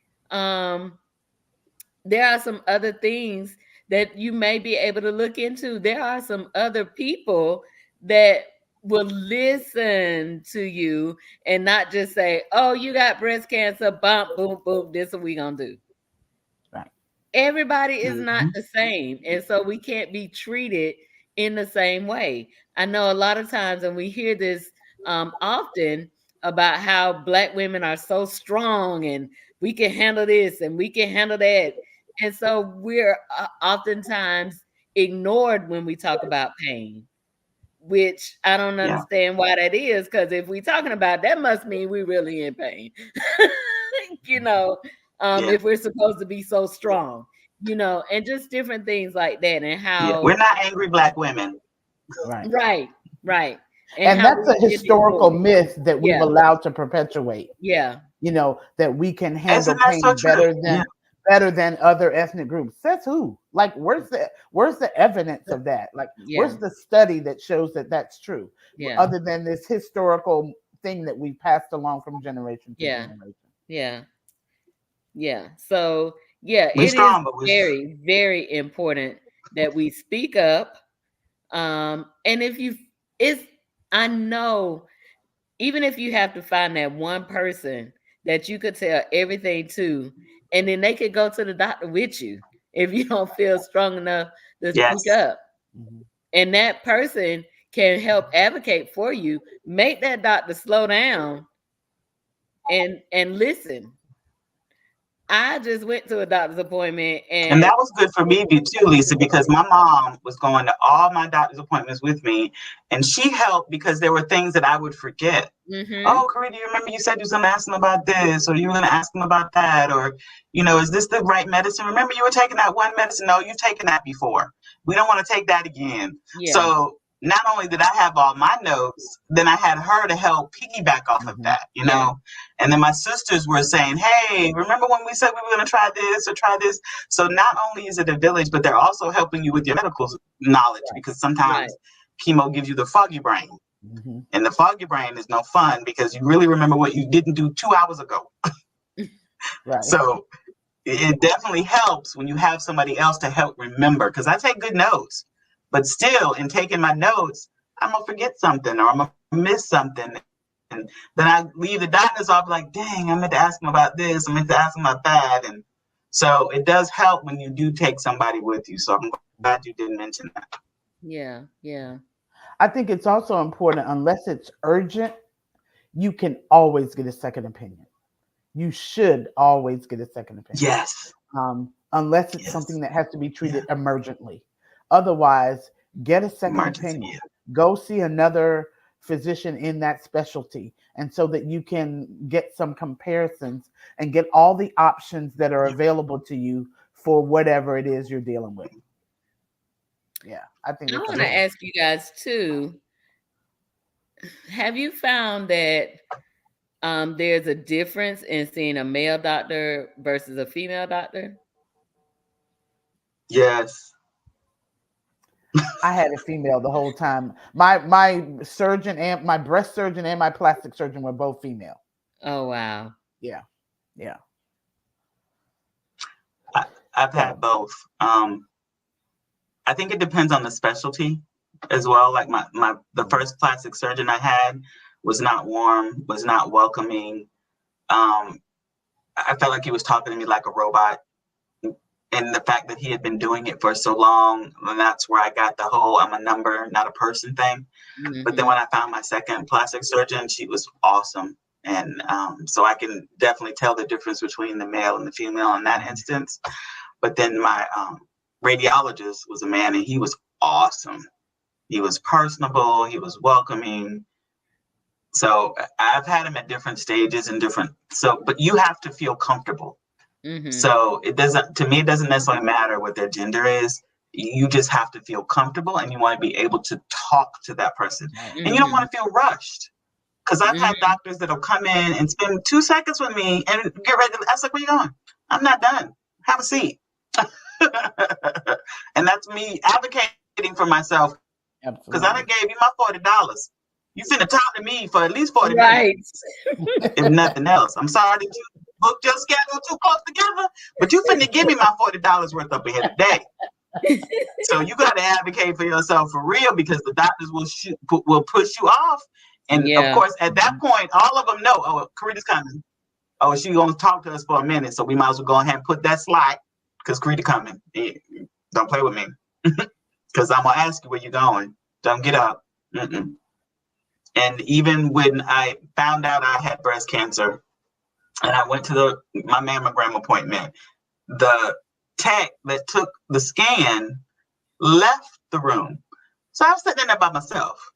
B: There are some other things that you may be able to look into. There are some other people that will listen to you and not just say, oh, you got breast cancer, bump, boom, boom, this is what we gonna do.
D: Right.
B: Everybody is not the same. And so we can't be treated in the same way. I know a lot of times, and we hear this often, about how Black women are so strong and we can handle this and we can handle that. And so we're oftentimes ignored when we talk about pain, which I don't understand why that is, because if we're talking about that, must mean we're really in pain. If we're supposed to be so strong, and just different things like that, and how
C: we're not angry Black women.
B: Right.
D: And that's a historical myth that we've allowed to perpetuate.
B: Yeah.
D: That we can handle pain better than other ethnic groups. That's who? Like, where's the evidence of that? Like, where's the study that shows that that's true? Other than this historical thing that we passed along from generation to generation.
B: Yeah. So Yeah,
C: We're
B: it is
C: strong, but we're
B: very, very important that we speak up. And if you, it's, I know, even if you have to find that one person that you could tell everything to, and then they could go to the doctor with you if you don't feel strong enough to speak
C: yes.
B: up.
D: Mhm.
B: And that person can help advocate for you, make that doctor slow down and listen. I just went to a doctor's appointment
C: And
B: and
C: that was good for me too, Lisa, because my mom was going to all my doctor's appointments with me, and she helped because there were things that I would forget.
B: mhm,
C: Oh, Karita, you remember you said you was going to ask them about this, or you were going to ask them about that, or, is this the right medicine? Remember you were taking that one medicine? No, you've taken that before. We don't want to take that again.
B: yeah,
C: So not only did I have all my notes, then I had her to help piggyback off of
D: Mhm.
C: that,
B: yeah,
C: And then my sisters were saying, hey, remember when we said we were going to try this or try this? So not only is it a village, but they're also helping you with your medical knowledge,
B: right,
C: because
B: right.
C: sometimes chemo gives you the foggy brain.
D: Mhm.
C: And the foggy brain is no fun because you really remember what you didn't do 2 hours ago.
D: Right.
C: So it definitely helps when you have somebody else to help remember, because I take good notes, but still in taking my notes, I'm going to forget something or I'm going to miss something. And then I leave the doctor's office like, dang, I meant to ask him about this. I meant to ask him about that. And so it does help when you do take somebody with you. So I'm glad you didn't mention that.
B: Yeah, yeah.
D: I think it's also important, unless it's urgent, you can always get a second opinion. You should always get a second opinion,
C: Yes.
D: unless it's
C: Yes.
D: something that has to be
C: Yeah.
D: treated emergently. Otherwise, get a second
C: Emergency.
D: opinion.
C: Yeah.
D: Go see another physician in that specialty, and so that you can get some comparisons and get all the options that are
C: Yeah.
D: available to you for whatever it is you're dealing with. Yeah, I think
B: I
D: it's
B: want to
D: important.
B: ask you guys too, have you found that there's a difference in seeing a male doctor versus a female doctor?
C: Yes.
D: I had a female the whole time. My surgeon and my breast surgeon and my plastic surgeon were both female.
B: Oh wow.
D: Yeah, yeah.
C: I've
D: So
C: had both. I think it depends on the specialty as well. Like the first plastic surgeon I had was not warm, was not welcoming. Um, I felt like he was talking to me like a robot. And the fact that he had been doing it for so long, and that's where I got the whole I'm a number, not a person thing. But then
B: Mhm.
C: when I found my second plastic surgeon, she was awesome. And so I can definitely tell the difference between the male and the female in that instance. But then my radiologist was a man, and he was awesome. He was personable. He was welcoming. So I've had him at different stages and different. So, but you have to feel comfortable.
B: Mhm.
C: So it doesn't. To me, it doesn't necessarily matter what their gender is. You just have to feel comfortable, and you want to be able to talk to that person,
D: right.
C: and you don't
B: Mhm.
C: want to feel rushed. Because I've had
B: Mhm.
C: doctors that'll come in and spend 2 seconds with me and get ready. I was like, "Where you going? I'm not done. Have a seat." And that's me advocating for myself, because I done
D: Absolutely.
C: gave you my $40. You finna talk to me for at least 40 minutes,
B: Right.
C: if nothing else. I'm sorry that you booked your schedule too close together, but you finna give me my $40 worth up ahead today. So you got to advocate for yourself for real, because the doctors will push you off. And of
B: Yeah.
C: course, at that
D: Mhm.
C: point, all of them know, oh, Karita's coming. Oh, she's going to talk to us for a minute. So we might as well go ahead and put that slide, because Karita coming. Don't play with me, because I'm going to ask you where you're going. Don't get up. Mm-mm. And even when I found out I had breast cancer and I went to my mammogram appointment, the tech that took the scan left the room. So I was sitting there by myself.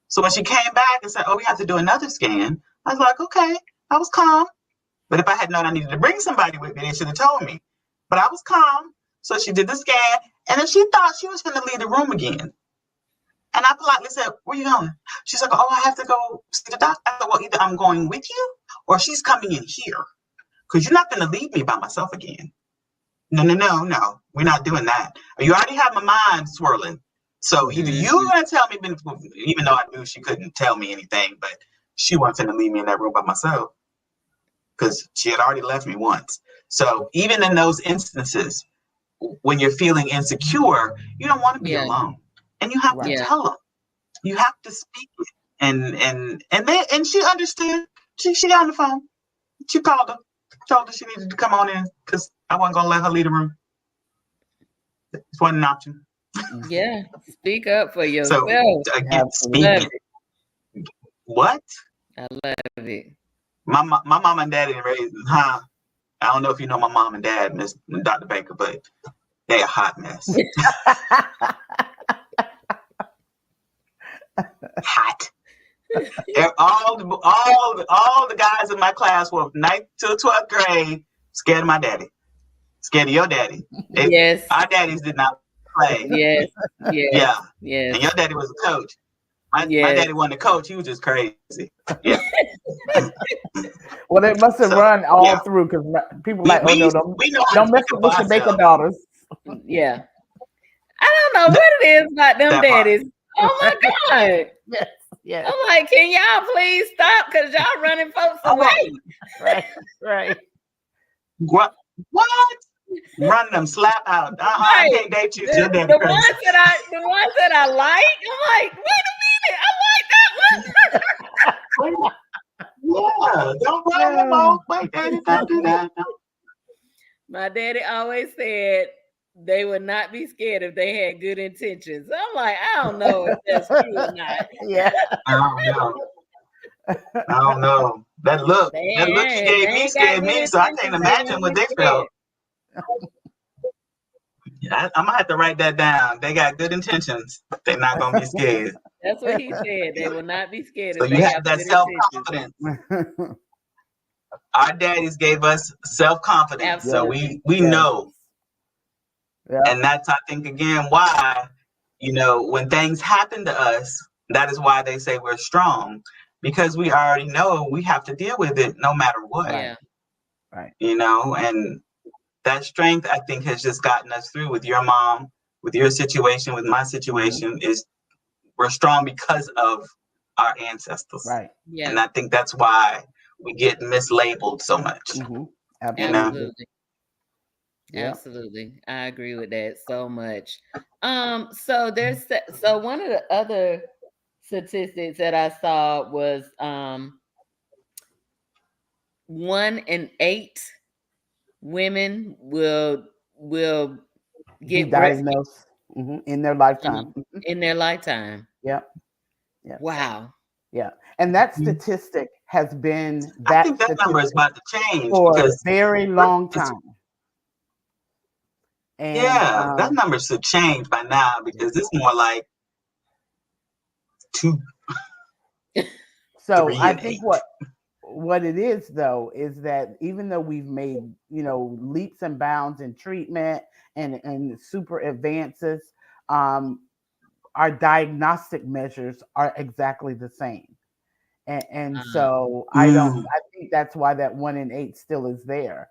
C: So when she came back and said, oh, we have to do another scan, I was like, okay, I was calm. But if I had known I needed to bring somebody with me, they should have told me. But I was calm. So she did the scan, and then she thought she was going to leave the room again. And I politely said, where you going? She's like, oh, I have to go see the doctor. I said, well, either I'm going with you or she's coming in here, because you're not going to leave me by myself again. No. We're not doing that. You already have my mind swirling. So either you're
B: Mhm.
C: going to tell me, even though I knew she couldn't tell me anything, but she wasn't going to leave me in that room by myself, because she had already left me once. So even in those instances, when you're feeling insecure, you don't want to be
B: Yeah.
C: alone, and you have to
B: Yeah.
C: tell them. You have to speak it. And she understood. She got on the phone. She called her, told her she needed to come on in because I wasn't gonna let her leave the room. It wasn't an option.
B: Yeah. Speak up for
C: So
B: yourself.
C: again,
D: Absolutely.
B: Love
C: speaking.
B: it.
C: What?
B: I love it.
C: My mom and daddy raised, huh? I don't know if you know my mom and dad, Miss Dr. Baker, but they a hot mess. Hot. All the guys in my class were 9th to 12th grade scared of my daddy, scared of your daddy.
B: Yes.
C: Our daddies did not play.
B: Yes. Yes.
C: Yeah,
B: Yes.
C: and your daddy was a coach. My
B: Yes.
C: daddy wasn't a coach; he was just crazy. Yeah.
D: Well, they must have
C: So,
D: run all
C: yeah.
D: through because people
C: We,
D: like, oh
C: we,
D: no,
C: we know how
D: don't
C: to
D: mess
C: speak up
D: with
C: for
D: the Baker
C: ourselves.
D: daughters.
B: Yeah. I don't know what it is about them
C: That part.
B: daddies. Oh my God.
D: Yes, yes,
B: I'm like, can y'all please stop? Because y'all running folks
C: I'm
B: away.
C: like,
D: right.
C: what? Run them, slap out. I
B: Right.
C: can't date you.
B: The
C: Your daddy crazy.
B: ones that I like, I'm like, wait a minute, I like that one.
C: Yeah, don't run them off. Wait, daddy, don't do that. No.
B: My daddy always said they would not be scared if they had good intentions. I'm like, I don't know if that's true or not.
D: Yeah.
C: I don't know. That look he gave me scared me, so I can't imagine what they felt. Yeah, I'm gonna have to write that down. They got good intentions. They're not gonna be scared.
B: That's what he said. They will not be scared
C: So
B: if
C: you
B: they
C: have
B: have
C: that
B: good
C: self-confidence.
B: intentions.
C: Our daddies gave us self-confidence. So
B: Absolutely.
C: we know.
D: Yeah.
C: And that's, I think, again, why, when things happen to us, that is why they say we're strong. Because we already know we have to deal with it no matter what.
B: Yeah.
D: Right.
C: And that strength, I think, has just gotten us through with your mom, with your situation, with my situation, is we're strong because of our ancestors.
D: Right.
B: Yeah.
C: And I think that's why we get mislabeled so much.
D: Mm-hmm.
B: Absolutely.
D: Yeah.
B: Absolutely. I agree with that so much. So one of the other statistics that I saw was 1 in 8 women will
D: Be
B: get breast
D: diagnosed in their lifetime.
B: in their lifetime.
D: Yep. Yeah.
B: Wow.
D: Yeah. And that statistic has been
C: I think that number is about to change
D: for a
C: because
D: very long time. And
C: that number should change by now because it's more like 2,
D: so
C: 3,
D: I
C: and
D: think
C: 8.
D: what it is though is that even though we've made leaps and bounds in treatment and super advances, our diagnostic measures are exactly the same. And so I think that's why that 1 in 8 still is there.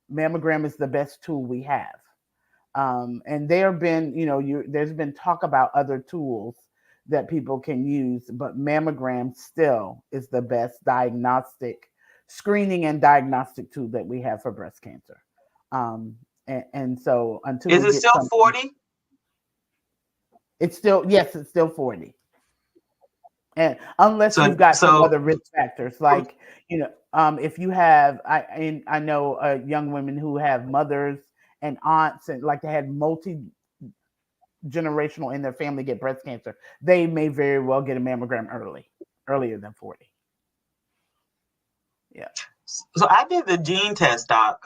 D: Mammogram is the best tool we have. And there have been, there's been talk about other tools that people can use, but mammogram still is the best screening and diagnostic tool that we have for breast cancer. And so until
C: is it still 40?
D: It's still 40. And unless you've got some other risk factors, like if you have, I know young women who have mothers and aunts and like they had multi-generational in their family get breast cancer, they may very well get a mammogram earlier than 40. Yeah.
C: So I did the gene test, Doc.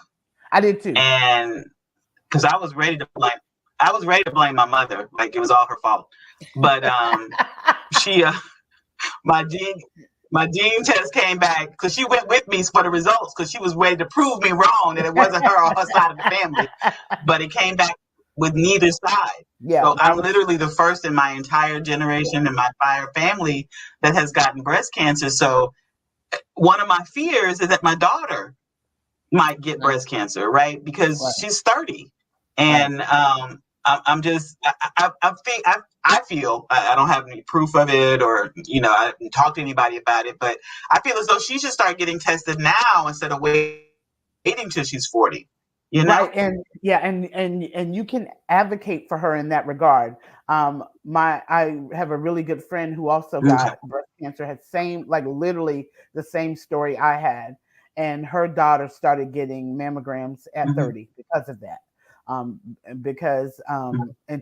D: I did too.
C: And because I was ready to blame my mother, like it was all her fault. But she my gene test came back because she went with me for the results because she was ready to prove me wrong that it wasn't her or her side of the family. But it came back with neither side.
D: Yeah.
C: So I'm literally the first in my entire generation and my entire family that has gotten breast cancer. So one of my fears is that my daughter might get breast cancer, right? Because she's 30. And I'm just, I feel, I don't have any proof of it or, I didn't talk to anybody about it, but I feel as though she should start getting tested now instead of waiting waiting till she's 40. You know?
D: Right, and yeah, and you can advocate for her in that regard. I have a really good friend who also got breast cancer, had literally the same story I had, and her daughter started getting mammograms at 30 because of that. And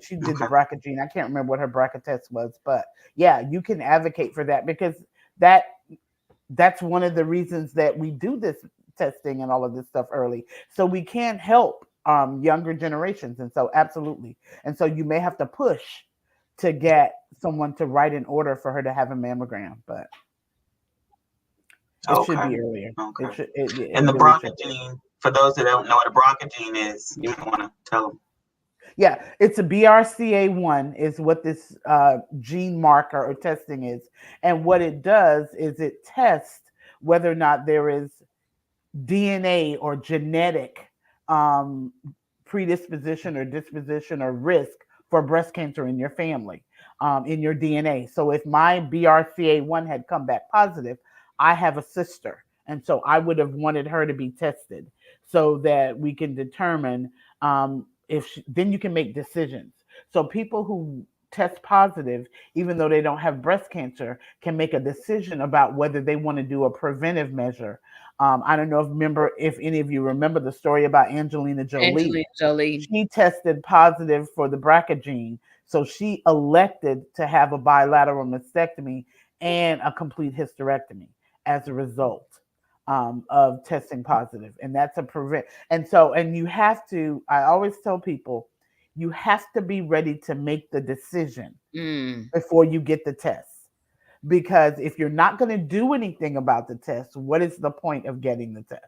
D: she did the BRCA gene. I can't remember what her BRCA test was, but yeah, you can advocate for that because that's one of the reasons that we do this testing and all of this stuff early, so we can help younger generations. And so absolutely, and so you may have to push to get someone to write an order for her to have a mammogram, but it should be earlier.
C: And the BRCA gene, for those that don't know what a BRCA gene is, you might want to tell them.
D: Yeah, it's a BRCA1 is what this gene marker or testing is. And what it does is it tests whether or not there is DNA or genetic predisposition or disposition or risk for breast cancer in your family, in your DNA. So if my BRCA1 had come back positive, I have a sister. And so I would have wanted her to be tested so that we can determine then you can make decisions. So people who test positive, even though they don't have breast cancer, can make a decision about whether they want to do a preventive measure. I don't know if any of you remember the story about Angelina Jolie.
B: Angelina Jolie.
D: She tested positive for the BRCA gene, so she elected to have a bilateral mastectomy and a complete hysterectomy as a result of testing positive. And that's a prevent. And you have to, I always tell people, you have to be ready to make the decision before you get the test. Because if you're not going to do anything about the test, what is the point of getting the test?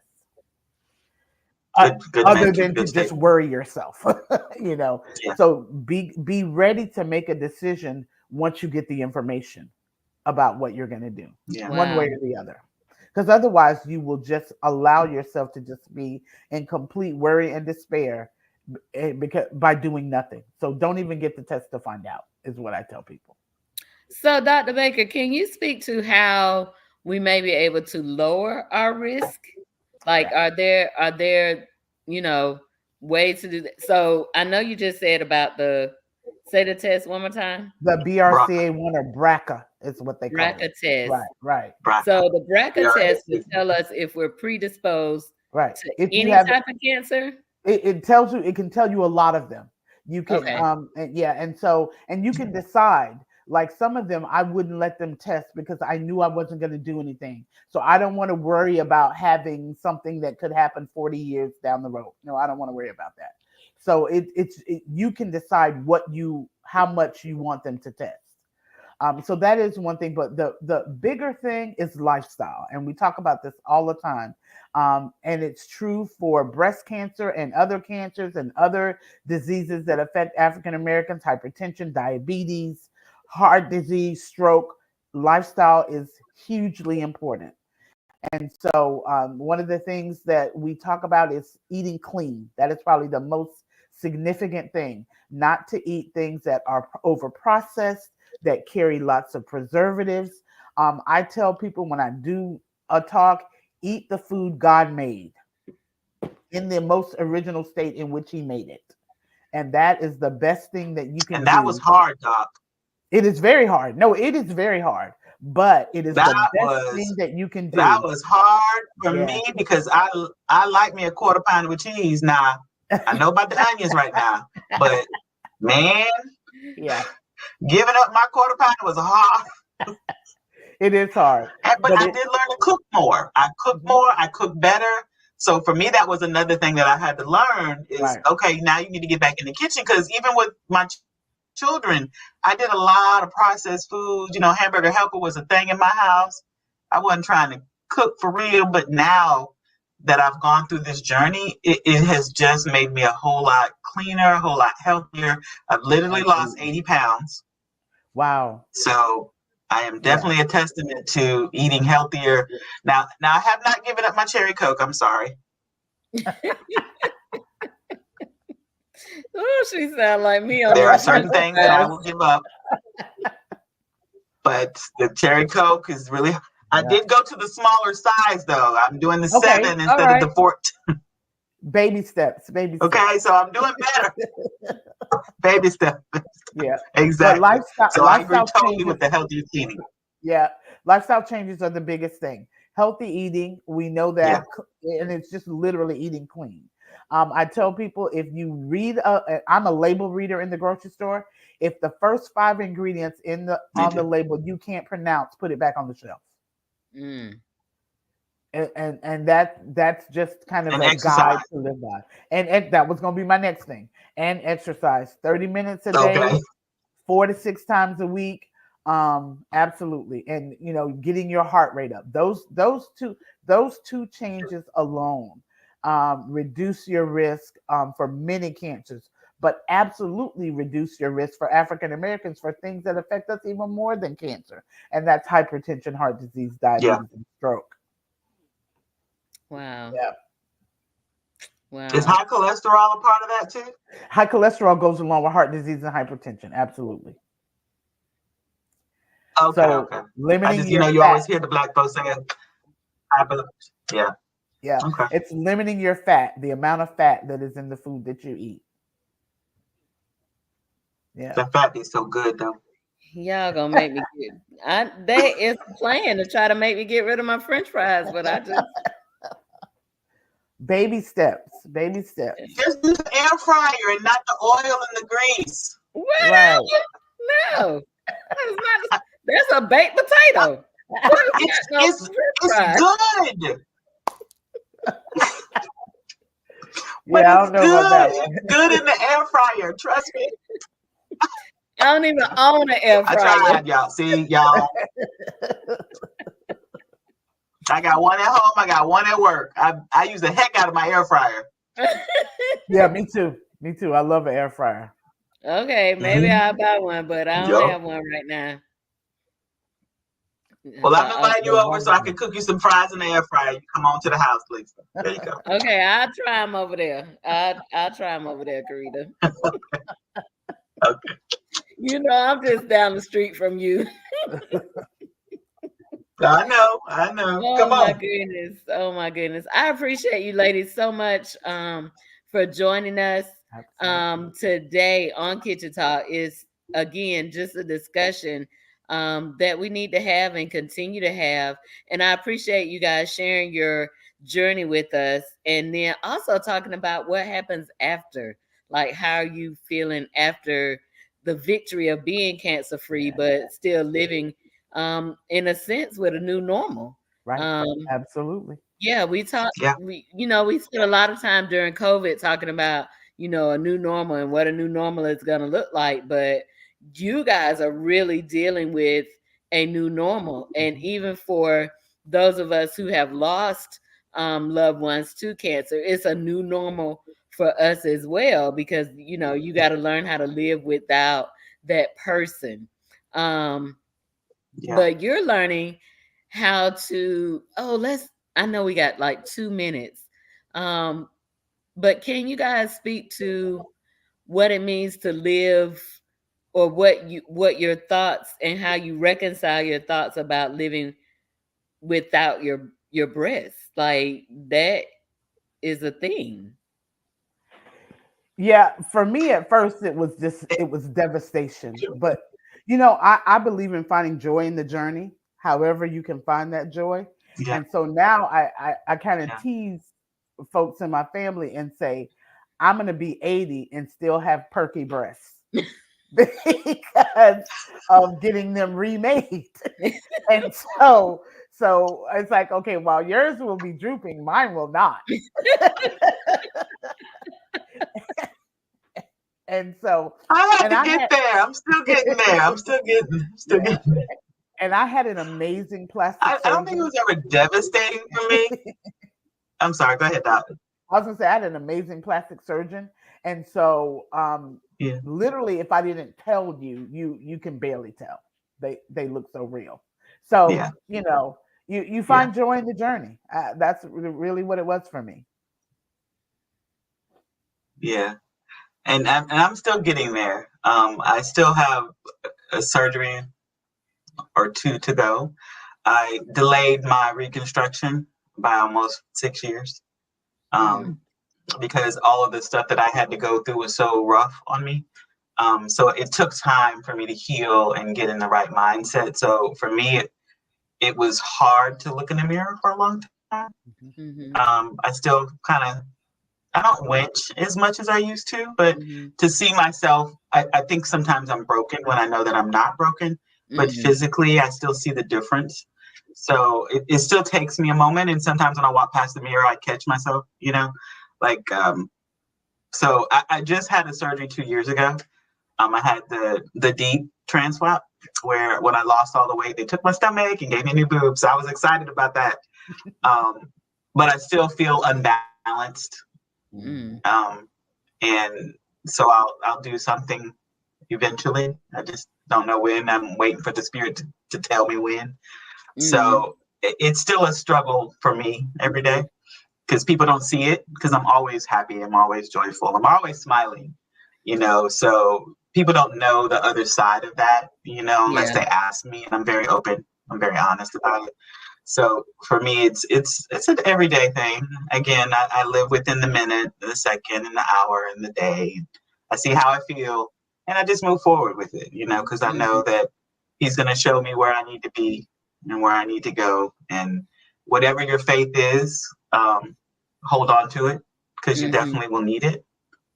D: Other than to just worry yourself, you know. Yeah. So be ready to make a decision once you get the information about what you're going to do, one way or the other. Because otherwise, you will just allow yourself to just be in complete worry and despair by doing nothing. So don't even get the test to find out, is what I tell people.
B: So, Dr. Baker, can you speak to how we may be able to lower our risk? Like, are there, ways to do that? So I know you just said about say the test one more time.
D: The BRCA1 or BRCA is what they call
B: BRCA test.
D: Right.
B: So the BRCA test will tell us if we're predisposed to any type of cancer.
D: It tells you, it can tell you a lot of them. You can, and you can decide. Like some of them, I wouldn't let them test because I knew I wasn't going to do anything. So I don't want to worry about having something that could happen 40 years down the road. No, I don't want to worry about that. So you can decide how much you want them to test. So that is one thing, but the bigger thing is lifestyle. And we talk about this all the time. And it's true for breast cancer and other cancers and other diseases that affect African Americans, hypertension, diabetes, heart disease, stroke. Lifestyle is hugely important. And so one of the things that we talk about is eating clean. That is probably the most significant thing, not to eat things that are over processed, that carry lots of preservatives. I tell people when I do a talk, eat the food God made in the most original state in which he made it. And that is the best thing that you can do.
C: And that was hard, Doc.
D: It is very hard. No, it is very hard, but it is the best thing that you can do.
C: That was hard for me because I like me a quarter pound with cheese. Now, I know about the onions right now, but man, giving up my quarter pound was hard.
D: It is hard.
C: But I did learn to cook more. I cook more. I cook better. So for me, that was another thing that I had to learn is, okay, now you need to get back in the kitchen because even with my children, I did a lot of processed foods. Hamburger helper was a thing in my house. I wasn't trying to cook for real, but now that I've gone through this journey, it has just made me a whole lot cleaner, a whole lot healthier. I've literally lost 80 pounds.
D: Wow.
C: So I am definitely a testament to eating healthier. Now I have not given up my cherry Coke. I'm sorry.
B: Oh, she sound like me.
C: There are certain things that I will give up. But the cherry Coke is really... I did go to the smaller size, though. I'm doing the 7 instead of the 14.
D: Baby steps. Baby steps.
C: Okay, so I'm doing better. Baby steps.
D: Yeah.
C: Exactly.
D: But
C: So I agree
D: lifestyle
C: totally
D: changes.
C: with the healthy eating.
D: Yeah, lifestyle changes are the biggest thing. Healthy eating, we know
C: Yeah.
D: that, and it's just literally eating clean. I tell people if you read, I'm a label reader in the grocery store. If the first 5 ingredients on the label you can't pronounce, put it back on the shelf.
B: Mm.
D: And that's just kind of
C: And
D: a
C: exercise.
D: guide to live by. And that was going to be my next thing. And exercise, 30 minutes a day,
C: Okay.
D: 4 to 6 times a week. Absolutely. And getting your heart rate up. Those two changes alone reduce your risk for many cancers, but absolutely reduce your risk for African Americans for things that affect us even more than cancer. And that's hypertension, heart disease, diabetes, and stroke.
B: Wow.
D: Yeah.
B: Wow.
C: Is high cholesterol a part of that too?
D: High cholesterol goes along with heart disease and hypertension. Absolutely.
C: Okay,
D: So
C: okay.
D: limiting
C: You
D: your fat.
C: always hear the black folks saying high blood. Yeah.
D: Yeah.
C: Okay.
D: It's limiting your fat, the amount of fat that is in the food that you eat. Yeah.
C: The fat is so good though.
B: Y'all gonna make me they is a plan to try to make me get rid of my French fries, but I just
D: baby steps. Baby steps.
C: Just use the air fryer and not the oil and the grease.
D: Right.
B: No. That's a baked potato.
C: It's good. But
D: yeah, I don't know
C: good.
D: about that one.
C: It's good in the air fryer. Trust me.
B: I don't even own an air fryer.
C: I tried, y'all. See, y'all. I got one at home. I got one at work. I use the heck out of my air fryer.
D: Yeah, me too. Me too. I love an air fryer.
B: Okay, maybe I'll buy one, but I don't have one right now.
C: Well, I'm inviting you over so I can cook you some fries in the air fryer. You come on to the house, please. There you go.
B: Okay, I'll try them over there. I'll try them over there, Carita.
C: Okay.
B: I'm just down the street from you.
C: I know.
B: Oh,
C: come on.
B: Oh my goodness. I appreciate you ladies so much for joining us today on Kitchen Talk. Is again just a discussion that we need to have and continue to have. And I appreciate you guys sharing your journey with us, and then also talking about what happens after. Like, how are you feeling after the victory of being cancer free, but still living in a sense with a new normal.
D: Right. Absolutely.
B: Yeah, we spent a lot of time during COVID talking about, a new normal and what a new normal is going to look like. But you guys are really dealing with a new normal. And even for those of us who have lost loved ones to cancer, it's a new normal for us as well, because, you got to learn how to live without that person. But you're learning how to, I know we got like 2 minutes. But can you guys speak to what it means to live, or what your thoughts and how you reconcile your thoughts about living without your breasts? Like, that is a thing.
D: Yeah, for me at first it was devastation. But I believe in finding joy in the journey, however you can find that joy. Yeah. And so now I kind of tease folks in my family and say, I'm going to be 80 and still have perky breasts because of getting them remade. And so it's like, okay, while yours will be drooping, mine will not. And so
C: I had to get there. I'm still getting there. I'm still getting there.
D: And I had an amazing plastic surgeon.
C: I don't think it was ever devastating for me. I'm sorry. Go ahead, Doctor.
D: I was going to say I had an amazing plastic surgeon. And so literally, if I didn't tell you, you can barely tell. They look so real. So, you find joy in the journey. That's really what it was for me.
C: Yeah. And I'm still getting there. I still have a surgery or 2 to go. I delayed my reconstruction by almost 6 years. because all of the stuff that I had to go through was so rough on me. So it took time for me to heal and get in the right mindset. So for me, it was hard to look in the mirror for a long time. I still I don't winch as much as I used to, but to see myself, I think sometimes I'm broken when I know that I'm not broken, but physically I still see the difference. So it still takes me a moment. And sometimes when I walk past the mirror, I catch myself, like, so I just had a surgery 2 years ago. I had the deep transplant where when I lost all the weight, they took my stomach and gave me new boobs. So I was excited about that. But I still feel unbalanced. And so I'll do something eventually. I just don't know when. I'm waiting for the spirit to tell me when. So it's still a struggle for me every day because people don't see it because I'm always happy. I'm always joyful. I'm always smiling, so people don't know the other side of that, unless they ask me, and I'm very open. I'm very honest about it. So for me, it's an everyday thing. Again, I live within the minute, the second, and the hour, and the day. I see how I feel, and I just move forward with it, because I know that he's going to show me where I need to be and where I need to go. And whatever your faith is, hold on to it because you definitely will need it.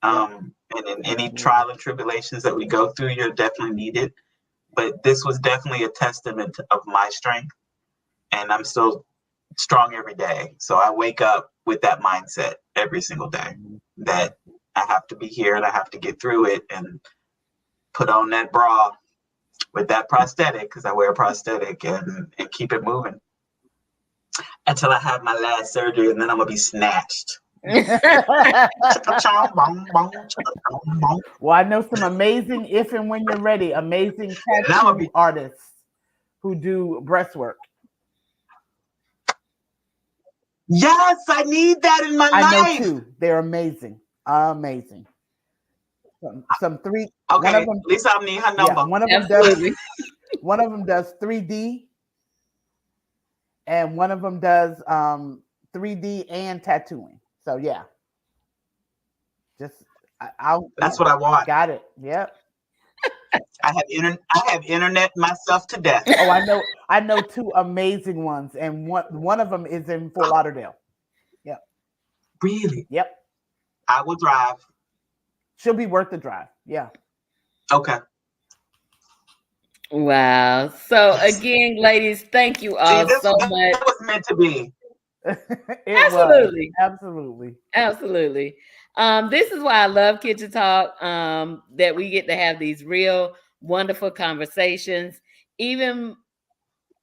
C: And in any trial and tribulations that we go through, you're definitely needed. But this was definitely a testament of my strength. And I'm still strong every day. So I wake up with that mindset every single day that I have to be here and I have to get through it and put on that bra with that prosthetic, because I wear a prosthetic, and keep it moving until I have my last surgery, and then I'm going to be snatched.
D: Well, I know some amazing, if and when you're ready, amazing tattoo artists who do breast work.
C: Yes, I need that in my life.
D: I know too. They're amazing. Amazing. Some three.
C: Okay, at least I'll need her number.
D: Yeah, one of them does 3D, and one of them does 3D and tattooing. So yeah,
C: that's what I want.
D: Got it. Yep.
C: I have internet myself to death.
D: Oh, I know two amazing ones, and one of them is in Fort Lauderdale. Yep.
C: Really?
D: Yep.
C: I will drive.
D: She'll be worth the drive. Yeah.
C: Okay.
B: Wow. So again, ladies, thank you all so much.
C: That was meant to be.
B: Absolutely.
D: Absolutely.
B: This is why I love Kitchen Talk, that we get to have these real wonderful conversations, even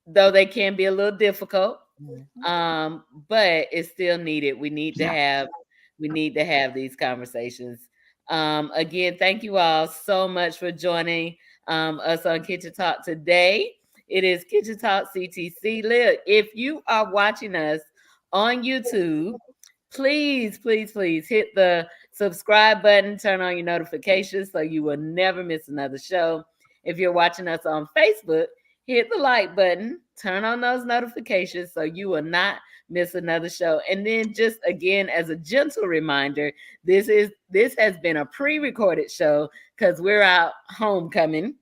B: though they can be a little difficult, but it's still needed. We need to have these conversations. Again, thank you all so much for joining us on Kitchen Talk today. It is Kitchen Talk CTC. Look, if you are watching us on YouTube, please hit the subscribe button, turn on your notifications so you will never miss another show. If you're watching us on Facebook, hit the like button, turn on those notifications so you will not miss another show. And then just again, as a gentle reminder, this has been a pre-recorded show because we're out homecoming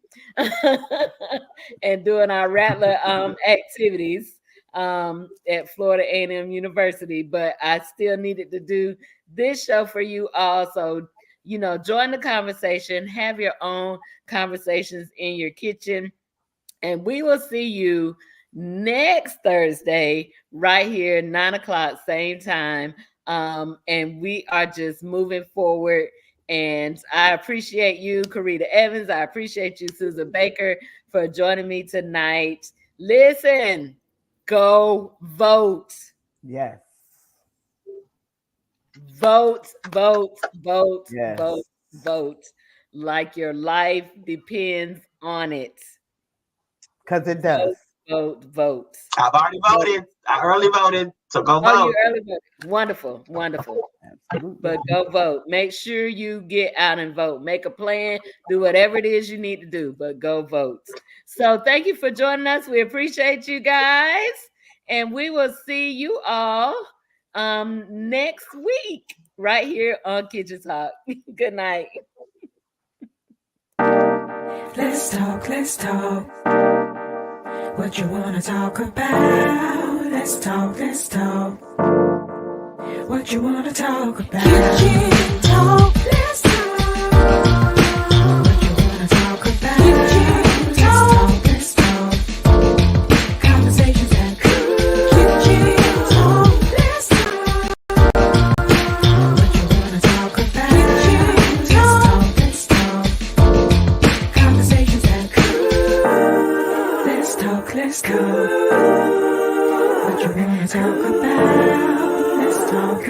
B: and doing our Rattler activities at Florida A&M University, but I still needed to do this show for you all. So, join the conversation, have your own conversations in your kitchen, and we will see you next Thursday right here, 9:00, same time. And we are just moving forward. And I appreciate you, Carita Evans. I appreciate you, Susan Baker, for joining me tonight. Listen, go vote.
D: Yes.
B: Vote.
D: Yes.
B: Vote. Like your life depends on it.
D: Because it does.
B: Vote.
C: I've already voted. I early voted. So go vote.
B: You early voted. Wonderful. Absolutely. But go vote. Make sure you get out and vote. Make a plan. Do whatever it is you need to do, but go vote. So thank you for joining us. We appreciate you guys. And we will see you all next week, right here on Kitchen Talk. Good night.
A: Let's talk, let's talk. What you wanna talk about? Let's talk, let's talk. What you wanna talk about? Kitchen talk, let's talk. What you wanna talk about? Kitchen talk, let's talk. Conversations that cool. Kitchen talk, let's talk. What you wanna talk about? Kitchen talk, let's talk. Conversations that cool. Let's talk, let's go. What you wanna talk about? Let's talk.